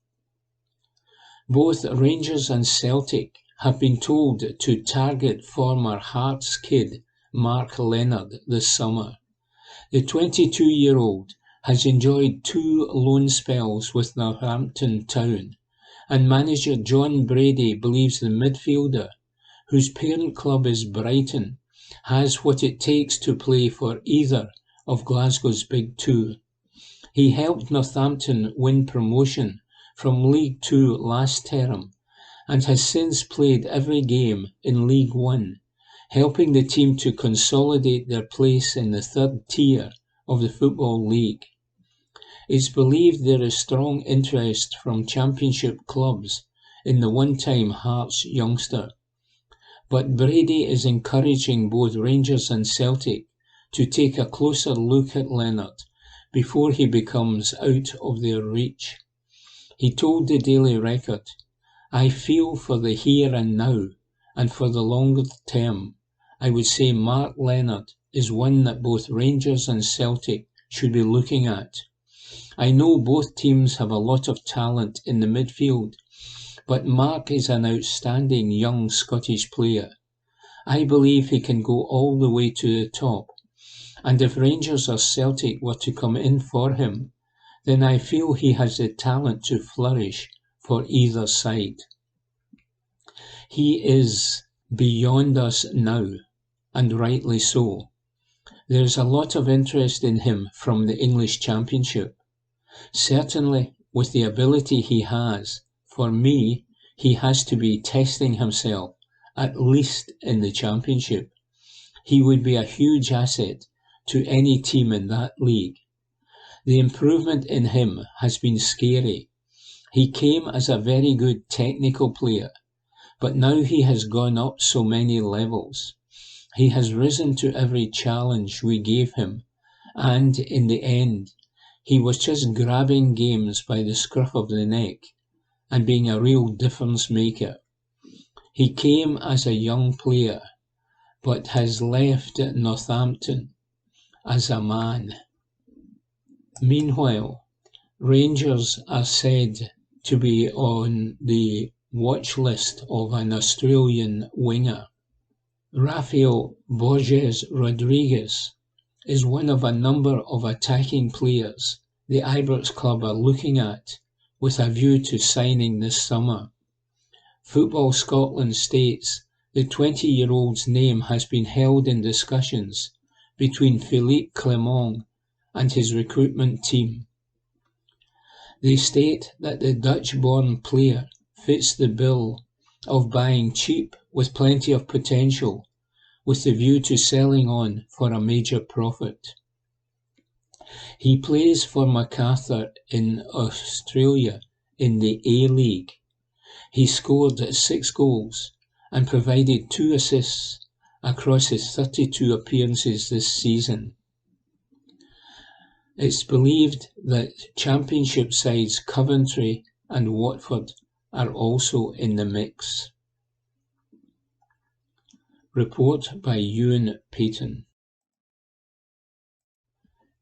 Both Rangers and Celtic have been told to target former Hearts kid Mark Leonard this summer. The 22-year-old has enjoyed 2 loan spells with Northampton Town, and manager John Brady believes the midfielder, whose parent club is Brighton, has what it takes to play for either of Glasgow's big 2. He helped Northampton win promotion from League 2 last term and has since played every game in League 1, helping the team to consolidate their place in the 3rd tier of the Football League. It's believed there is strong interest from Championship clubs in the one-time Hearts youngster, but Brady is encouraging both Rangers and Celtic to take a closer look at Leonard before he becomes out of their reach. He told the Daily Record, I feel for the here and now, and for the longer term, I would say Mark Leonard is one that both Rangers and Celtic should be looking at. I know both teams have a lot of talent in the midfield, but Mark is an outstanding young Scottish player. I believe he can go all the way to the top, and if Rangers or Celtic were to come in for him, then I feel he has the talent to flourish for either side. He is beyond us now, and rightly so. There is a lot of interest in him from the English Championship. Certainly, with the ability he has, for me, he has to be testing himself, at least in the Championship. He would be a huge asset to any team in that league. The improvement in him has been scary. He came as a very good technical player, But now he has gone up so many levels. He has risen to every challenge we gave him, and in the end, he was just grabbing games by the scruff of the neck and being a real difference maker. He came as a young player, but has left Northampton as a man. Meanwhile, Rangers are said to be on the watch list of an Australian winger. Rafael Borges Rodriguez is one of a number of attacking players the Ibrox club are looking at with a view to signing this summer. Football Scotland states the 20-year-old's name has been held in discussions between Philippe Clement and his recruitment team. They state that the Dutch-born player fits the bill of buying cheap with plenty of potential, with the view to selling on for a major profit. He plays for Macarthur in Australia in the A-League. He scored 6 goals and provided 2 assists across his 32 appearances this season. It's believed that Championship sides Coventry and Watford are also in the mix. Report by Ewan Payton.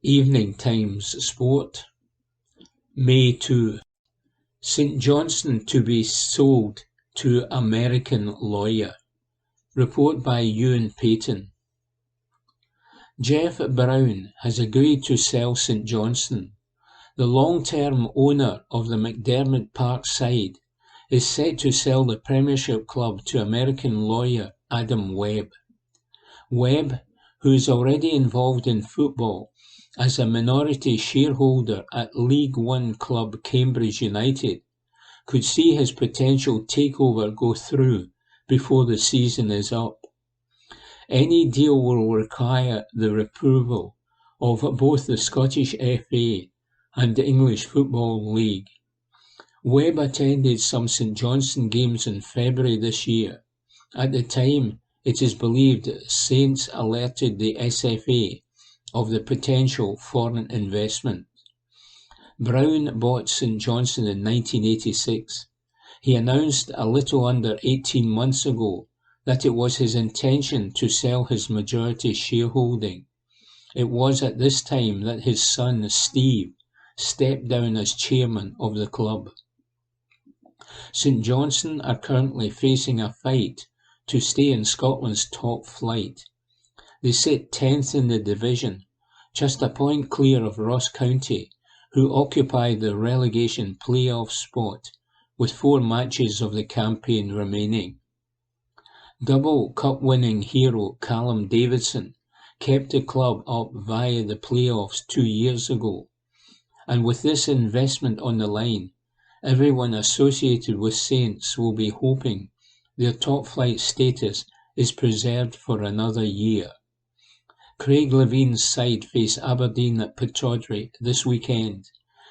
Evening Times Sport, May 2. St Johnstone to be sold to American lawyer. Report by Ewan Payton. Jeff Brown has agreed to sell St Johnstone. The long-term owner of the McDermott Park side is set to sell the Premiership club to American lawyer Adam Webb. Webb, who is already involved in football as a minority shareholder at League One club Cambridge United, could see his potential takeover go through before the season is up. Any deal will require the approval of both the Scottish FA and the English Football League. Webb attended some St Johnstone games in February this year. At the time, it is believed Saints alerted the SFA of the potential foreign investment. Brown bought St Johnstone in 1986. He announced a little under 18 months ago that it was his intention to sell his majority shareholding. It was at this time that his son Steve stepped down as chairman of the club. St Johnstone are currently facing a fight to stay in Scotland's top flight. They sit 10th in the division, just a point clear of Ross County, who occupy the relegation playoff spot with 4 matches of the campaign remaining. Double Cup-winning hero Callum Davidson kept the club up via the playoffs 2 years ago, and with this investment on the line, everyone associated with Saints will be hoping their top-flight status is preserved for another year. Craig Levine's side face Aberdeen at Pittodrie this weekend,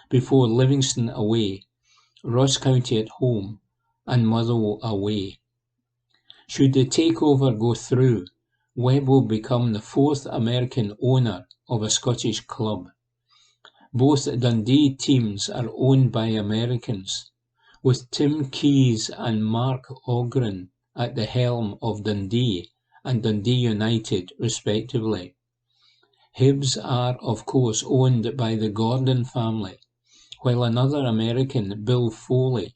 before Livingston away, Ross County at home, and Motherwell away. Should the takeover go through, Webb will become the 4th American owner of a Scottish club. Both Dundee teams are owned by Americans, with Tim Keyes and Mark Ogren at the helm of Dundee and Dundee United, respectively. Hibs are, of course, owned by the Gordon family, while another American, Bill Foley,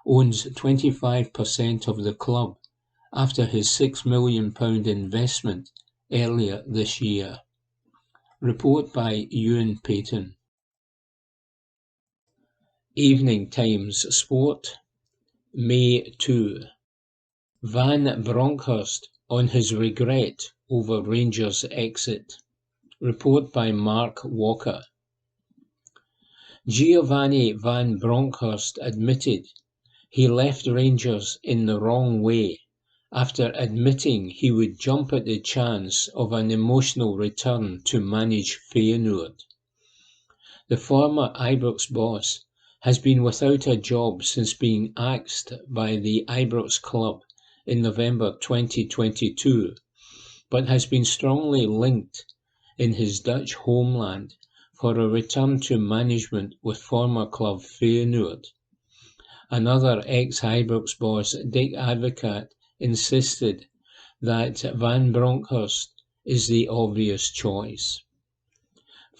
owns 25% of the club after his £6 million investment earlier this year. Report by Ewan Payton. Evening Times Sport, May 2. Van Bronckhorst on his regret over Rangers' exit. Report by Mark Walker. Giovanni Van Bronckhorst admitted he left Rangers in the wrong way after admitting he would jump at the chance of an emotional return to manage Feyenoord. The former Ibrox boss has been without a job since being axed by the Ibrox club in November 2022, but has been strongly linked in his Dutch homeland for a return to management with former club Feyenoord. Another ex-Ibrox boss, Dick Advocaat, insisted that Van Bronckhorst is the obvious choice.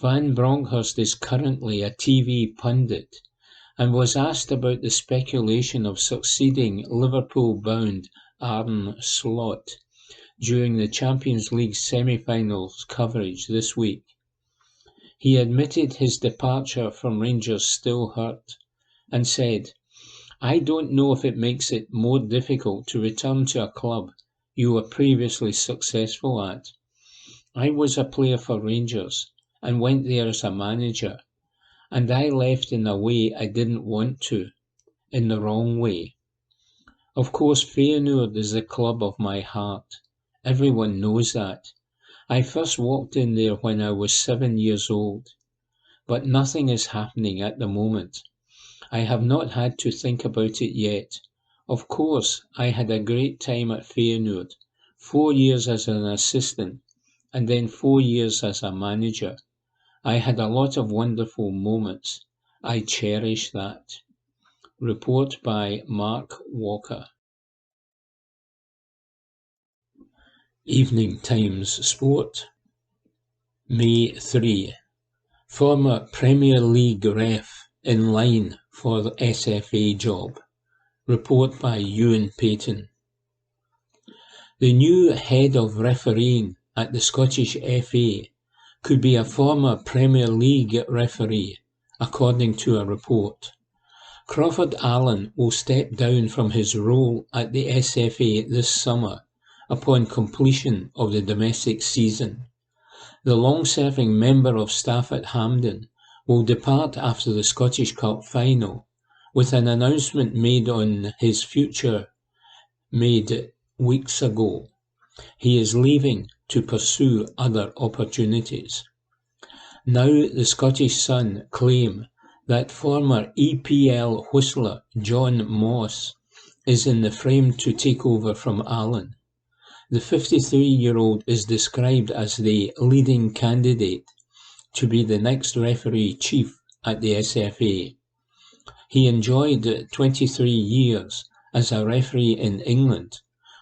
Van Bronckhorst is currently a TV pundit and was asked about the speculation of succeeding Liverpool-bound Arne Slot during the Champions League semi-finals coverage this week. He admitted his departure from Rangers still hurt and said, "I don't know if it makes it more difficult to return to a club you were previously successful at. I was a player for Rangers and went there as a manager, and I left in a way I didn't want to, in the wrong way. Of course, Feyenoord is the club of my heart. Everyone knows that. I first walked in there when I was 7 years old. But nothing is happening at the moment. I have not had to think about it yet. Of course, I had a great time at Feyenoord, 4 years as an assistant, and then 4 years as a manager. I had a lot of wonderful moments. I cherish that." Report by Mark Walker. Evening Times Sport, May 3. Former Premier League ref in line for the SFA job. Report by Ewan Payton. The new head of refereeing at the Scottish FA could be a former Premier League referee, according to a report. Crawford Allen will step down from his role at the SFA this summer upon completion of the domestic season. The long-serving member of staff at Hampden will depart after the Scottish Cup final, with an announcement made on his future made weeks ago. He is leaving to pursue other opportunities. Now the Scottish Sun claim that former EPL whistler John Moss is in the frame to take over from Allen. The 53-year-old is described as the leading candidate to be the next referee chief at the SFA. He enjoyed 23 years as a referee in England,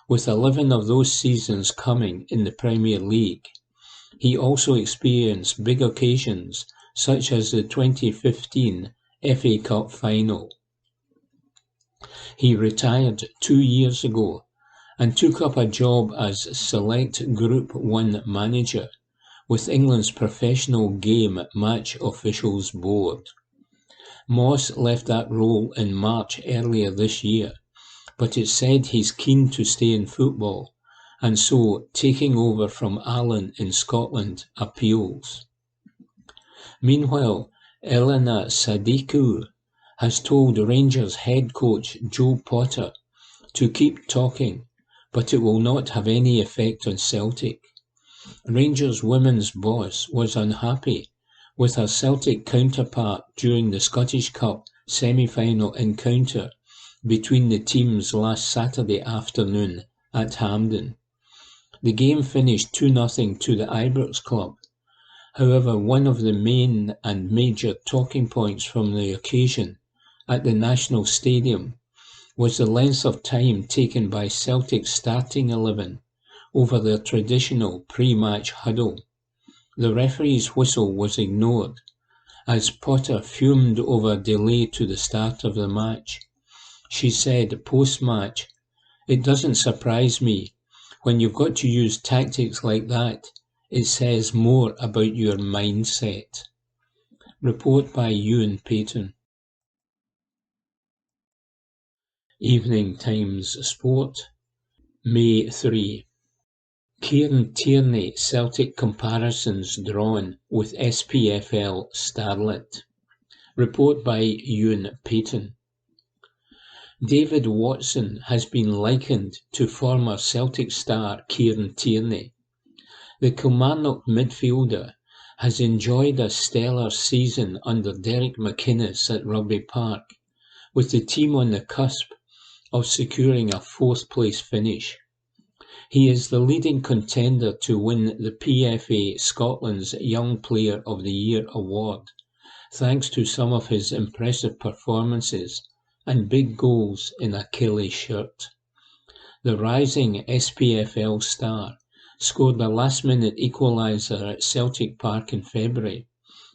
with 11 of those seasons coming in the Premier League. He also experienced big occasions such as the 2015 FA Cup final. He retired 2 years ago and took up a job as Select Group 1 manager with England's Professional Game Match Officials Board. Moss left that role in March earlier this year, but it's said he's keen to stay in football, and so taking over from Allen in Scotland appeals. Meanwhile, Elena Sadiku has told Rangers head coach Joe Potter to keep talking, but it will not have any effect on Celtic. Rangers women's boss was unhappy with her Celtic counterpart during the Scottish Cup semi-final encounter between the teams last Saturday afternoon at Hampden. The game finished 2-0 to the Ibrox club. However, one of the main and major talking points from the occasion at the National Stadium was the length of time taken by Celtic's starting 11 over their traditional pre-match huddle. The referee's whistle was ignored as Potter fumed over a delay to the start of the match. She said post-match, "It doesn't surprise me. When you've got to use tactics like that, it says more about your mindset." Report by Ewan Payton. Evening Times Sport, May 3. Kieran Tierney Celtic comparisons drawn with SPFL starlet. Report by Ewan Payton. David Watson has been likened to former Celtic star Kieran Tierney. The Kilmarnock midfielder has enjoyed a stellar season under Derek McInnes at Rugby Park, with the team on the cusp of securing a fourth-place finish. He is the leading contender to win the PFA Scotland's Young Player of the Year award, thanks to some of his impressive performances and big goals in a Kelly shirt. The rising SPFL star scored a last-minute equaliser at Celtic Park in February,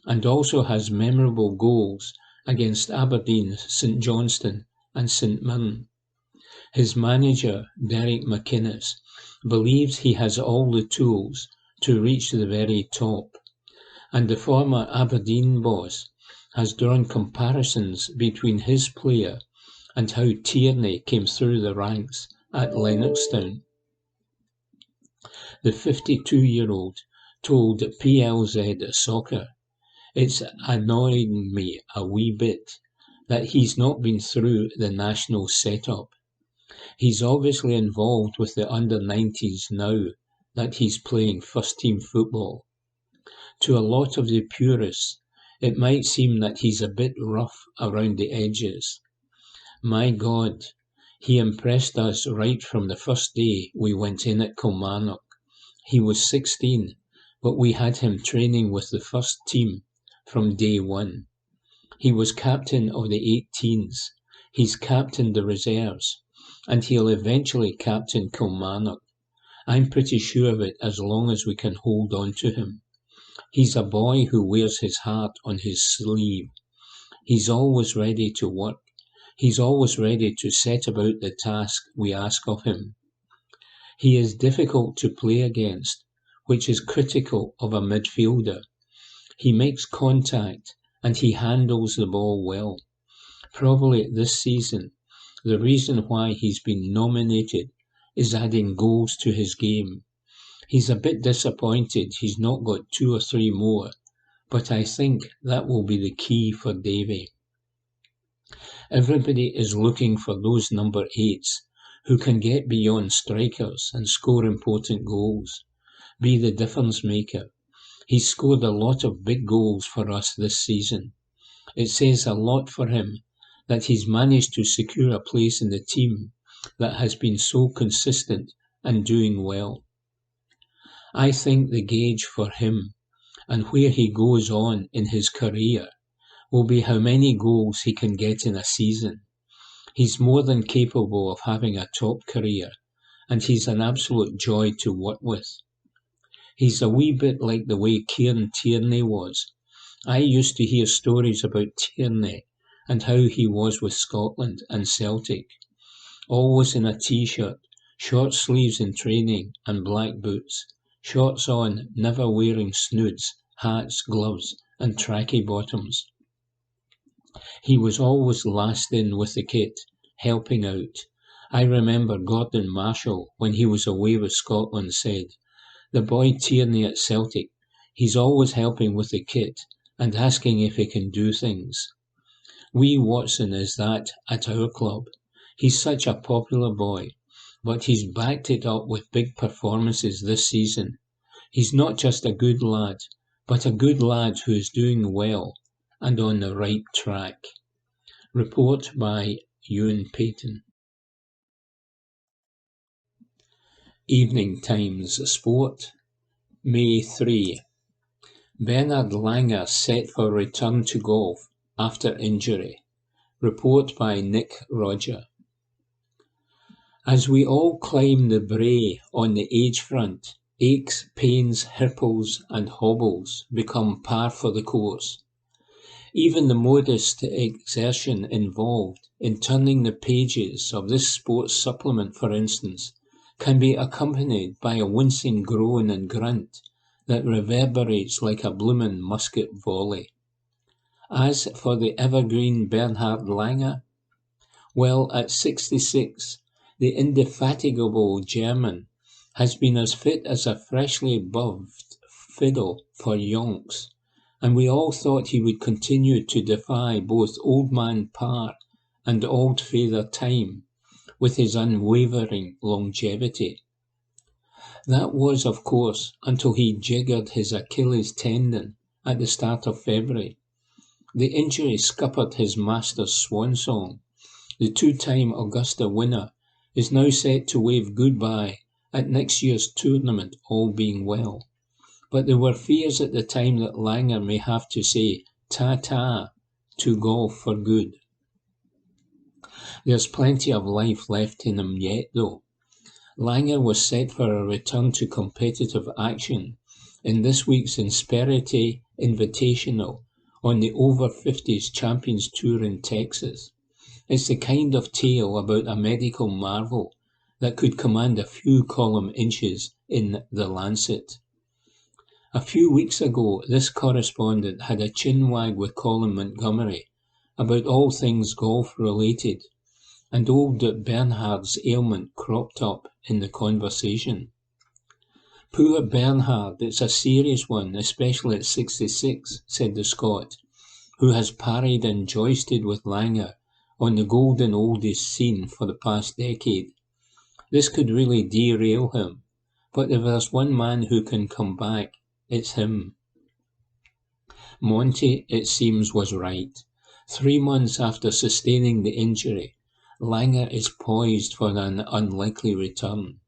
and also has memorable goals against Aberdeen, St Johnstone and St Mirren. His manager, Derek McInnes, believes he has all the tools to reach the very top, and the former Aberdeen boss has drawn comparisons between his player and how Tierney came through the ranks at Lennoxtown. The 52-year-old told PLZ Soccer, "It's annoying me a wee bit that he's not been through the national setup. He's obviously involved with the under-90s now that he's playing first-team football. To a lot of the purists, it might seem that he's a bit rough around the edges. My God, he impressed us right from the first day we went in at Kilmarnock. He was 16, but we had him training with the first team from day one. He was captain of the 18s, he's captained the reserves, and he'll eventually captain Kilmarnock. I'm pretty sure of it as long as we can hold on to him. He's a boy who wears his heart on his sleeve. He's always ready to work. He's always ready to set about the task we ask of him. He is difficult to play against, which is critical of a midfielder. He makes contact and he handles the ball well. Probably this season, the reason why he's been nominated is adding goals to his game. He's a bit disappointed he's not got 2 or 3 more, but I think that will be the key for Davy. Everybody is looking for those number 8s who can get beyond strikers and score important goals, be the difference maker. He's scored a lot of big goals for us this season. It says a lot for him that he's managed to secure a place in the team that has been so consistent and doing well. I think the gauge for him and where he goes on in his career will be how many goals he can get in a season. He's more than capable of having a top career, and he's an absolute joy to work with. He's a wee bit like the way Kieran Tierney was. I used to hear stories about Tierney and how he was with Scotland and Celtic. Always in a t-shirt, short sleeves in training and black boots, shorts on, never wearing snoods, hats, gloves and tracky bottoms. He was always last in with the kit, helping out. I remember Gordon Marshall, when he was away with Scotland, said, "The boy Tierney at Celtic, he's always helping with the kit and asking if he can do things." Wee Watson is that at our club. He's such a popular boy, but he's backed it up with big performances this season. He's not just a good lad, but a good lad who is doing well and on the right track. Report by Ewan Payton. Evening Times Sport, May 3. Bernard Langer set for return to golf after injury. Report by Nick Roger. As we all climb the brae on the age front, aches, pains, hipples and hobbles become par for the course. Even the modest exertion involved in turning the pages of this sports supplement, for instance, can be accompanied by a wincing groan and grunt that reverberates like a bloomin' musket volley. As for the evergreen Bernhard Langer, well, at 66, the indefatigable German has been as fit as a freshly buffed fiddle for yonks, and we all thought he would continue to defy both Old Man Par and Old Father Time with his unwavering longevity. That was, of course, until he jiggered his Achilles tendon at the start of February. The injury scuppered his master's swan song, the two-time Augusta winner, is now set to wave goodbye at next year's tournament, all being well. But there were fears at the time that Langer may have to say ta-ta to golf for good. There's plenty of life left in him yet, though. Langer was set for a return to competitive action in this week's Insperity Invitational on the Over-50s Champions Tour in Texas. It's the kind of tale about a medical marvel that could command a few column inches in The Lancet. A few weeks ago, this correspondent had a chinwag with Colin Montgomery about all things golf-related, and old Bernhard's ailment cropped up in the conversation. "Poor Bernhard, it's a serious one, especially at 66, said the Scot, who has parried and joisted with Langer on the golden oldies scene for the past decade. This could really derail him, but if there's one man who can come back, it's him." Monty, it seems, was right. 3 months after sustaining the injury, Langer is poised for an unlikely return.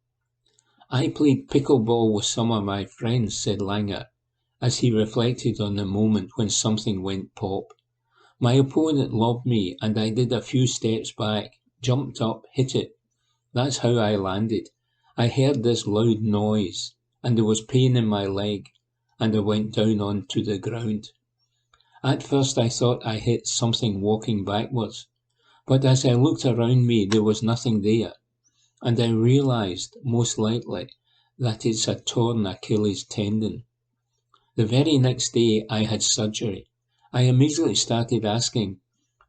"I played pickleball with some of my friends," said Langer, as he reflected on the moment when something went pop. "My opponent loved me, and I did a few steps back, jumped up, hit it. That's how I landed. I heard this loud noise, and there was pain in my leg, and I went down onto the ground. At first I thought I hit something walking backwards, but as I looked around me there was nothing there, and I realized, most likely, that it's a torn Achilles tendon. The very next day I had surgery. I immediately started asking,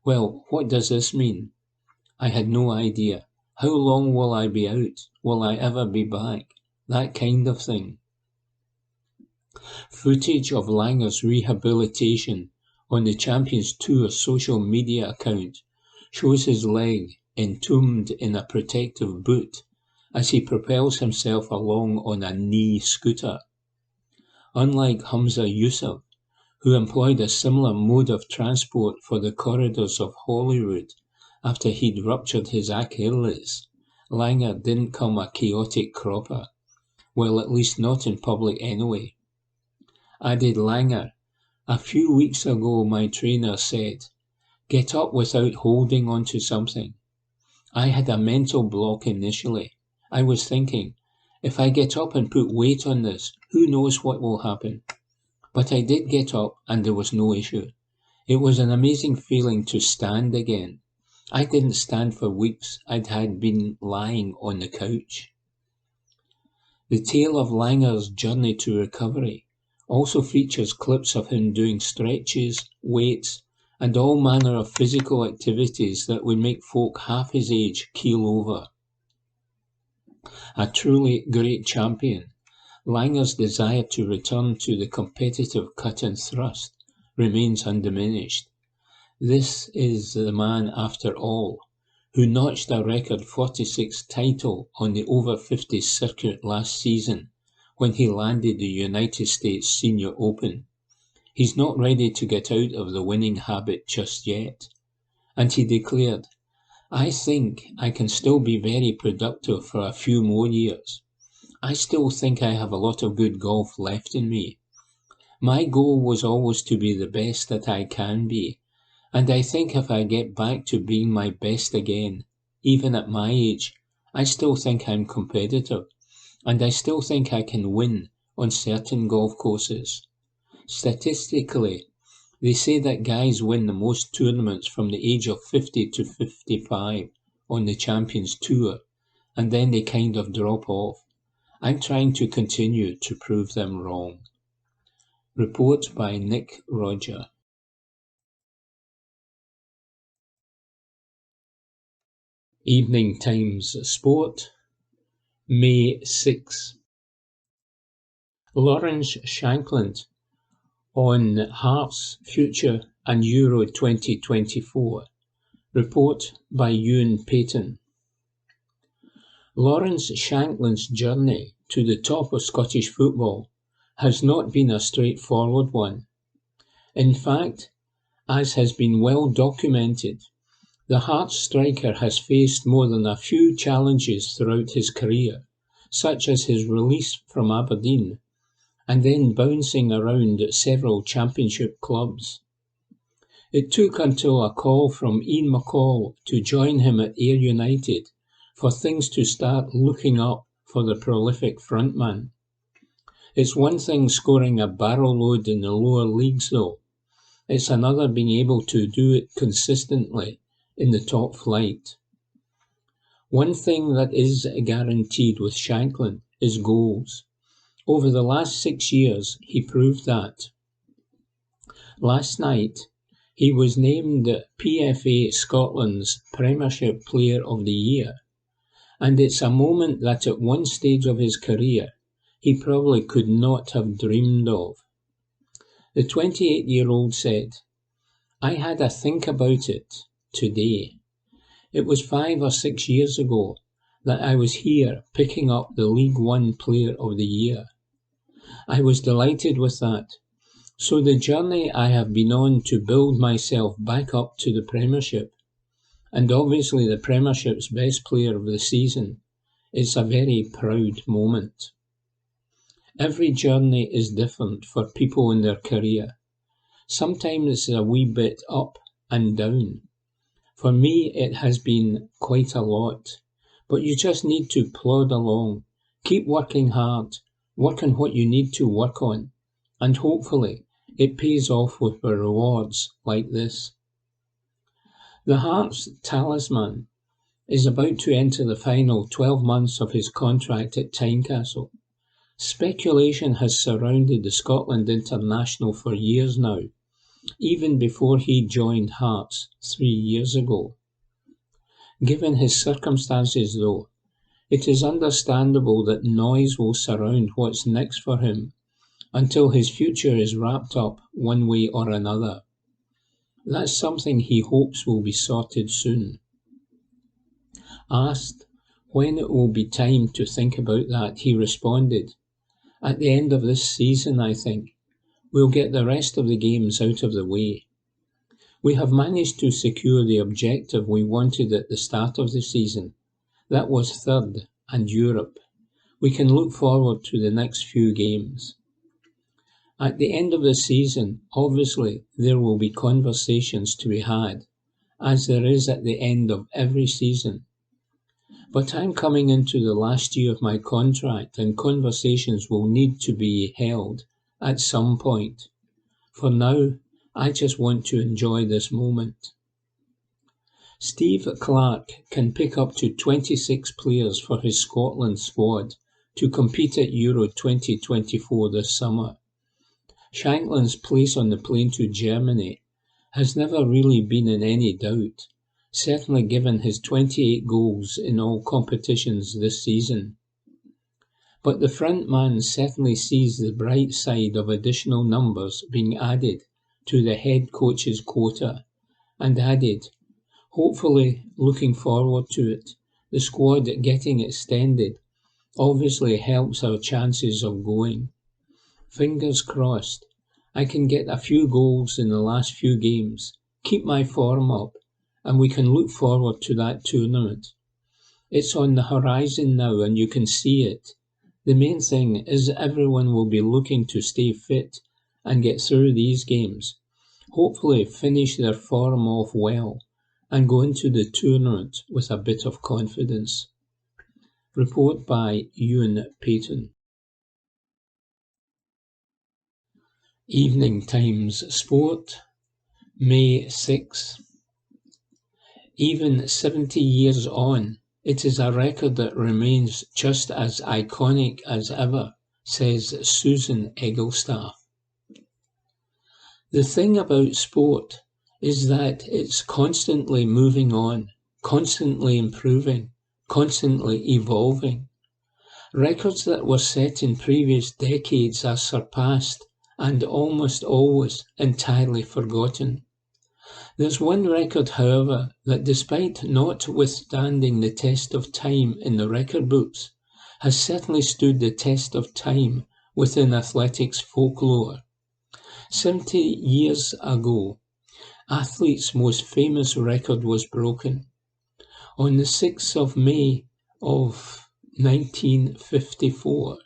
well, what does this mean? I had no idea. How long will I be out? Will I ever be back? That kind of thing." Footage of Langer's rehabilitation on the Champions Tour social media account shows his leg entombed in a protective boot as he propels himself along on a knee scooter. Unlike Hamza Yusuf, who employed a similar mode of transport for the corridors of Holyrood after he'd ruptured his Achilles, Langer didn't come a chaotic cropper. Well, at least not in public anyway. Added Langer, "A few weeks ago my trainer said, 'Get up without holding onto something.' I had a mental block initially. I was thinking, if I get up and put weight on this, who knows what will happen? But I did get up and there was no issue. It was an amazing feeling to stand again. I didn't stand for weeks. I had been lying on the couch." The tale of Langer's journey to recovery also features clips of him doing stretches, weights, and all manner of physical activities that would make folk half his age keel over. A truly great champion, Langer's desire to return to the competitive cut and thrust remains undiminished. This is the man, after all, who notched a record 46th title on the over-50 circuit last season when he landed the United States Senior Open. He's not ready to get out of the winning habit just yet. And he declared, "I think I can still be very productive for a few more years. I still think I have a lot of good golf left in me. My goal was always to be the best that I can be, and I think if I get back to being my best again, even at my age, I still think I'm competitive, and I still think I can win on certain golf courses. Statistically, they say that guys win the most tournaments from the age of 50 to 55 on the Champions Tour, and then they kind of drop off. I'm trying to continue to prove them wrong." Report by Nick Roger. Evening Times Sport, May 6. Lawrence Shankland on Hearts' future and Euro 2024. Report by Ewan Payton. Lawrence Shankland's journey to the top of Scottish football has not been a straightforward one. In fact, as has been well documented, The Hearts striker has faced more than a few challenges throughout his career, such as his release from Aberdeen, and then bouncing around at several Championship clubs. It took until a call from Ian McCall to join him at Ayr United for things to start looking up for the prolific frontman. It's one thing scoring a barrel load in the lower leagues though. It's another being able to do it consistently in the top flight. One thing that is guaranteed with Shanklin is goals. Over the last 6 years, he proved that. Last night, he was named PFA Scotland's Premiership Player of the Year, and it's a moment that at one stage of his career, he probably could not have dreamed of. The 28-year-old said, "I had a think about it today. It was 5 or 6 years ago that I was here picking up the League One Player of the Year. I was delighted with that. So the journey I have been on to build myself back up to the Premiership, and obviously the Premiership's best player of the season, it's a very proud moment." Every journey is different for people in their career. Sometimes it's a wee bit up and down. For me, it has been quite a lot. But you just need to plod along, keep working hard, work on what you need to work on, and hopefully it pays off with the rewards like this. The Hearts talisman is about to enter the final 12 months of his contract at Tynecastle. Speculation has surrounded the Scotland international for years now, even before he joined Hearts 3 years ago. Given his circumstances, though, it is understandable that noise will surround what's next for him until his future is wrapped up one way or another. That's something he hopes will be sorted soon. Asked when it will be time to think about that, he responded, "At the end of this season, I think. We'll get the rest of the games out of the way. We have managed to secure the objective we wanted at the start of the season. That was third and Europe. We can look forward to the next few games. At the end of the season, obviously, there will be conversations to be had, as there is at the end of every season. But I'm coming into the last year of my contract and conversations will need to be held at some point. For now, I just want to enjoy this moment." Steve Clarke can pick up to 26 players for his Scotland squad to compete at Euro 2024 this summer. Shanklin's place on the plane to Germany has never really been in any doubt, certainly given his 28 goals in all competitions this season. But the front man certainly sees the bright side of additional numbers being added to the head coach's quota, and added, hopefully looking forward to it, the squad getting extended obviously helps our chances of going. Fingers crossed, I can get a few goals in the last few games, keep my form up, and we can look forward to that tournament. It's on the horizon now and you can see it. The main thing is everyone will be looking to stay fit and get through these games, hopefully finish their form off well, and go into the tournament with a bit of confidence. Report by Ewan Payton. Evening Times Sport, May 6. Even 70 years on, it is a record that remains just as iconic as ever, says Susan Egglestaff. The thing about sport is that it's constantly moving on, constantly improving, constantly evolving. Records that were set in previous decades are surpassed and almost always entirely forgotten. There's one record, however, that despite not withstanding the test of time in the record books, has certainly stood the test of time within athletics folklore. 70 years ago, athlete's most famous record was broken. On the 6th of May of 1954,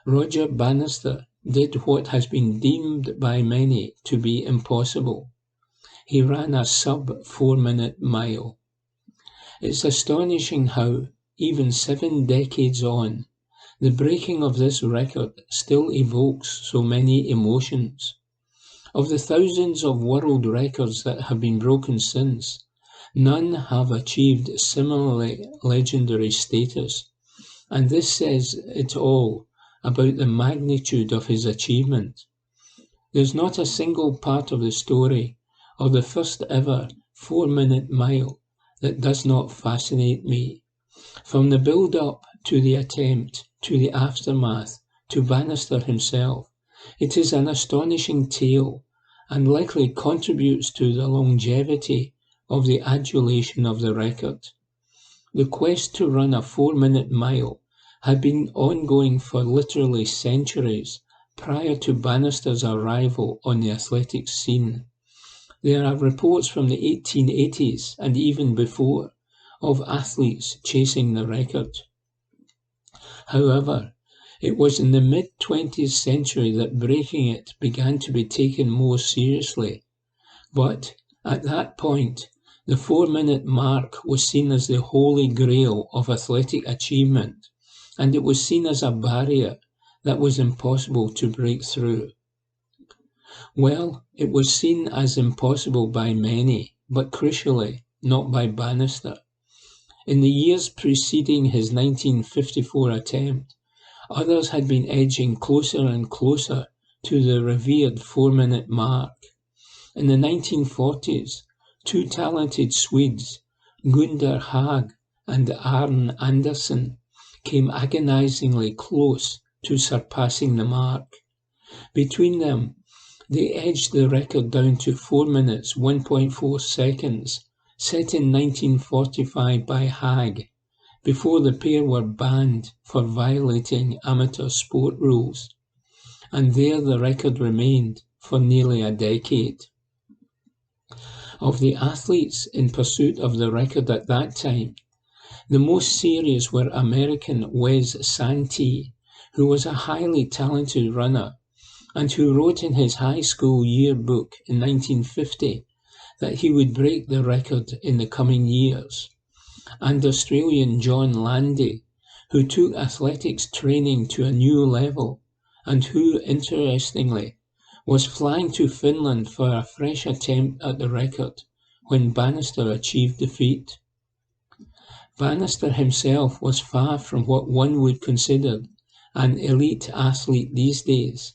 Roger Bannister did what has been deemed by many to be impossible. He ran a sub-4-minute mile. It's astonishing how, even 7 decades on, the breaking of this record still evokes so many emotions. Of the thousands of world records that have been broken since, none have achieved similarly legendary status, and this says it all about the magnitude of his achievement. There's not a single part of the story of the first ever 4-minute mile that does not fascinate me. From the build-up to the attempt, to the aftermath, to Bannister himself, it is an astonishing tale and likely contributes to the longevity of the adulation of the record. The quest to run a 4-minute mile had been ongoing for literally centuries prior to Bannister's arrival on the athletics scene. There are reports from the 1880s and even before of athletes chasing the record. However, it was in the mid-20th century that breaking it began to be taken more seriously. But at that point, the 4-minute mark was seen as the holy grail of athletic achievement, and it was seen as a barrier that was impossible to break through. Well, it was seen as impossible by many, but crucially, not by Bannister. In the years preceding his 1954 attempt, others had been edging closer and closer to the revered 4-minute mark. In the 1940s, 2 talented Swedes, Gunder Haag and Arne Andersson, came agonizingly close to surpassing the mark. Between them, they edged the record down to 4 minutes 1.4 seconds, set in 1945 by Haag, before the pair were banned for violating amateur sport rules. And there the record remained for nearly a decade. Of the athletes in pursuit of the record at that time, the most serious were American Wes Santee, who was a highly talented runner and who wrote in his high school yearbook in 1950 that he would break the record in the coming years, and Australian John Landy, who took athletics training to a new level and who, interestingly, was flying to Finland for a fresh attempt at the record when Bannister achieved the feat. Bannister himself was far from what one would consider an elite athlete these days.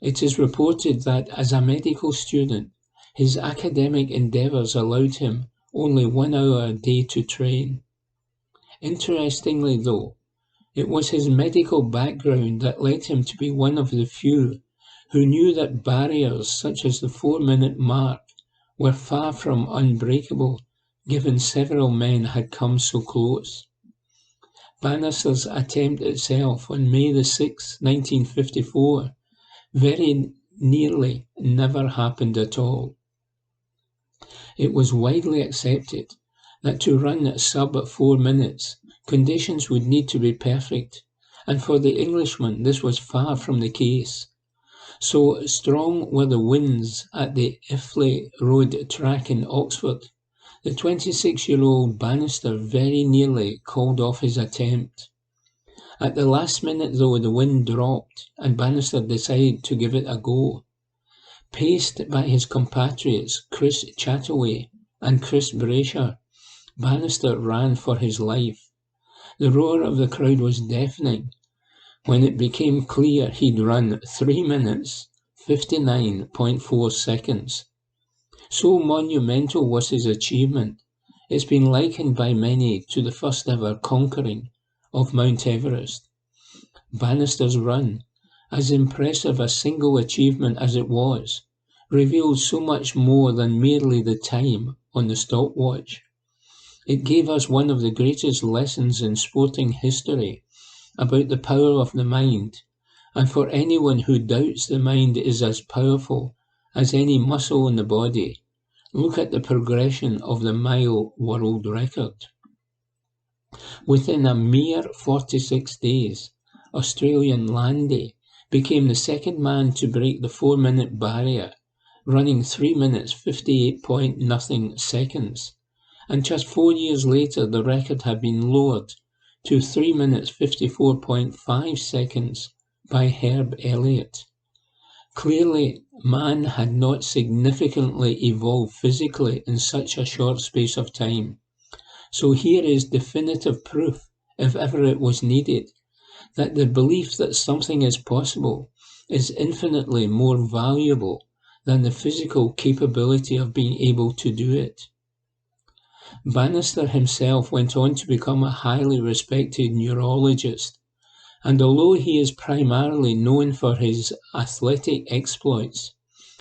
It is reported that as a medical student, his academic endeavours allowed him only 1 hour a day to train. Interestingly though, it was his medical background that led him to be one of the few who knew that barriers such as the 4-minute mark were far from unbreakable, given several men had come so close. Bannister's attempt itself on May the 6th, 1954, very nearly never happened at all. It was widely accepted that to run sub 4 minutes, conditions would need to be perfect, and for the Englishman this was far from the case. So strong were the winds at the Iffley Road track in Oxford, the 26-year-old Bannister very nearly called off his attempt. At the last minute though, the wind dropped and Bannister decided to give it a go. Paced by his compatriots Chris Chataway and Chris Brasher, Bannister ran for his life. The roar of the crowd was deafening when it became clear he'd run 3 minutes, 59.4 seconds. So monumental was his achievement, it's been likened by many to the first ever conquering of Mount Everest. Bannister's run, as impressive a single achievement as it was, revealed so much more than merely the time on the stopwatch. It gave us one of the greatest lessons in sporting history about the power of the mind, and for anyone who doubts the mind is as powerful as any muscle in the body, Look at the progression of the mile world record. Within a mere 46 days, Australian Landy became the second man to break the 4-minute barrier, running 3 minutes 58.0 seconds, and just 4 years later the record had been lowered to 3 minutes 54.5 seconds by Herb Elliott. Clearly, man had not significantly evolved physically in such a short space of time. So here is definitive proof, if ever it was needed, that the belief that something is possible is infinitely more valuable than the physical capability of being able to do it. Bannister himself went on to become a highly respected neurologist, and although he is primarily known for his athletic exploits,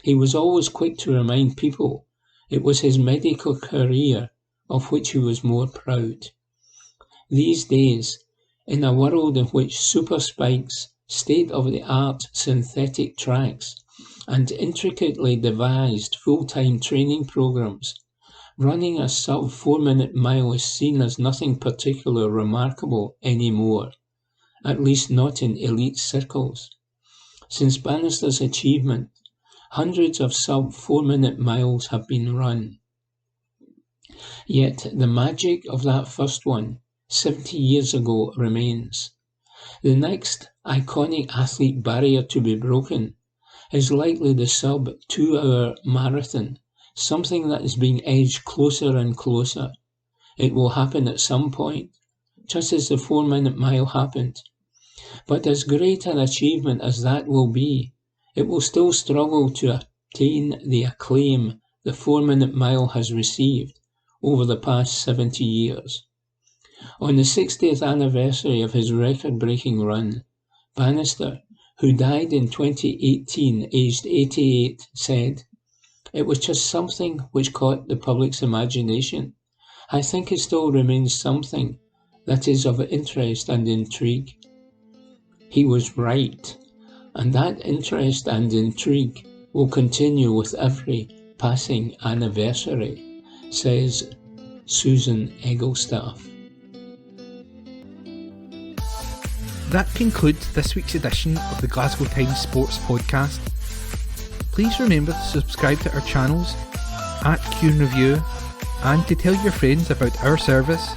he was always quick to remind people it was his medical career of which he was more proud. These days, in a world in which super spikes, state-of-the-art synthetic tracks, and intricately devised full-time training programs, running a sub 4-minute mile is seen as nothing particularly remarkable anymore, at least not in elite circles. Since Bannister's achievement, hundreds of sub 4-minute miles have been run. Yet the magic of that first one, 70 years ago, remains. The next iconic athlete barrier to be broken is likely the sub 2-hour marathon, something that is being edged closer and closer. It will happen at some point, just as the 4-minute mile happened. But as great an achievement as that will be, it will still struggle to attain the acclaim the 4-minute mile has received over the past 70 years. On the 60th anniversary of his record-breaking run, Bannister, who died in 2018 aged 88, said, "It was just something which caught the public's imagination. I think it still remains something that is of interest and intrigue." He was right, and that interest and intrigue will continue with every passing anniversary, says Susan Egglestaff. That concludes this week's edition of the Glasgow Times Sports podcast. Please remember to subscribe to our channels at Q and Review and to tell your friends about our service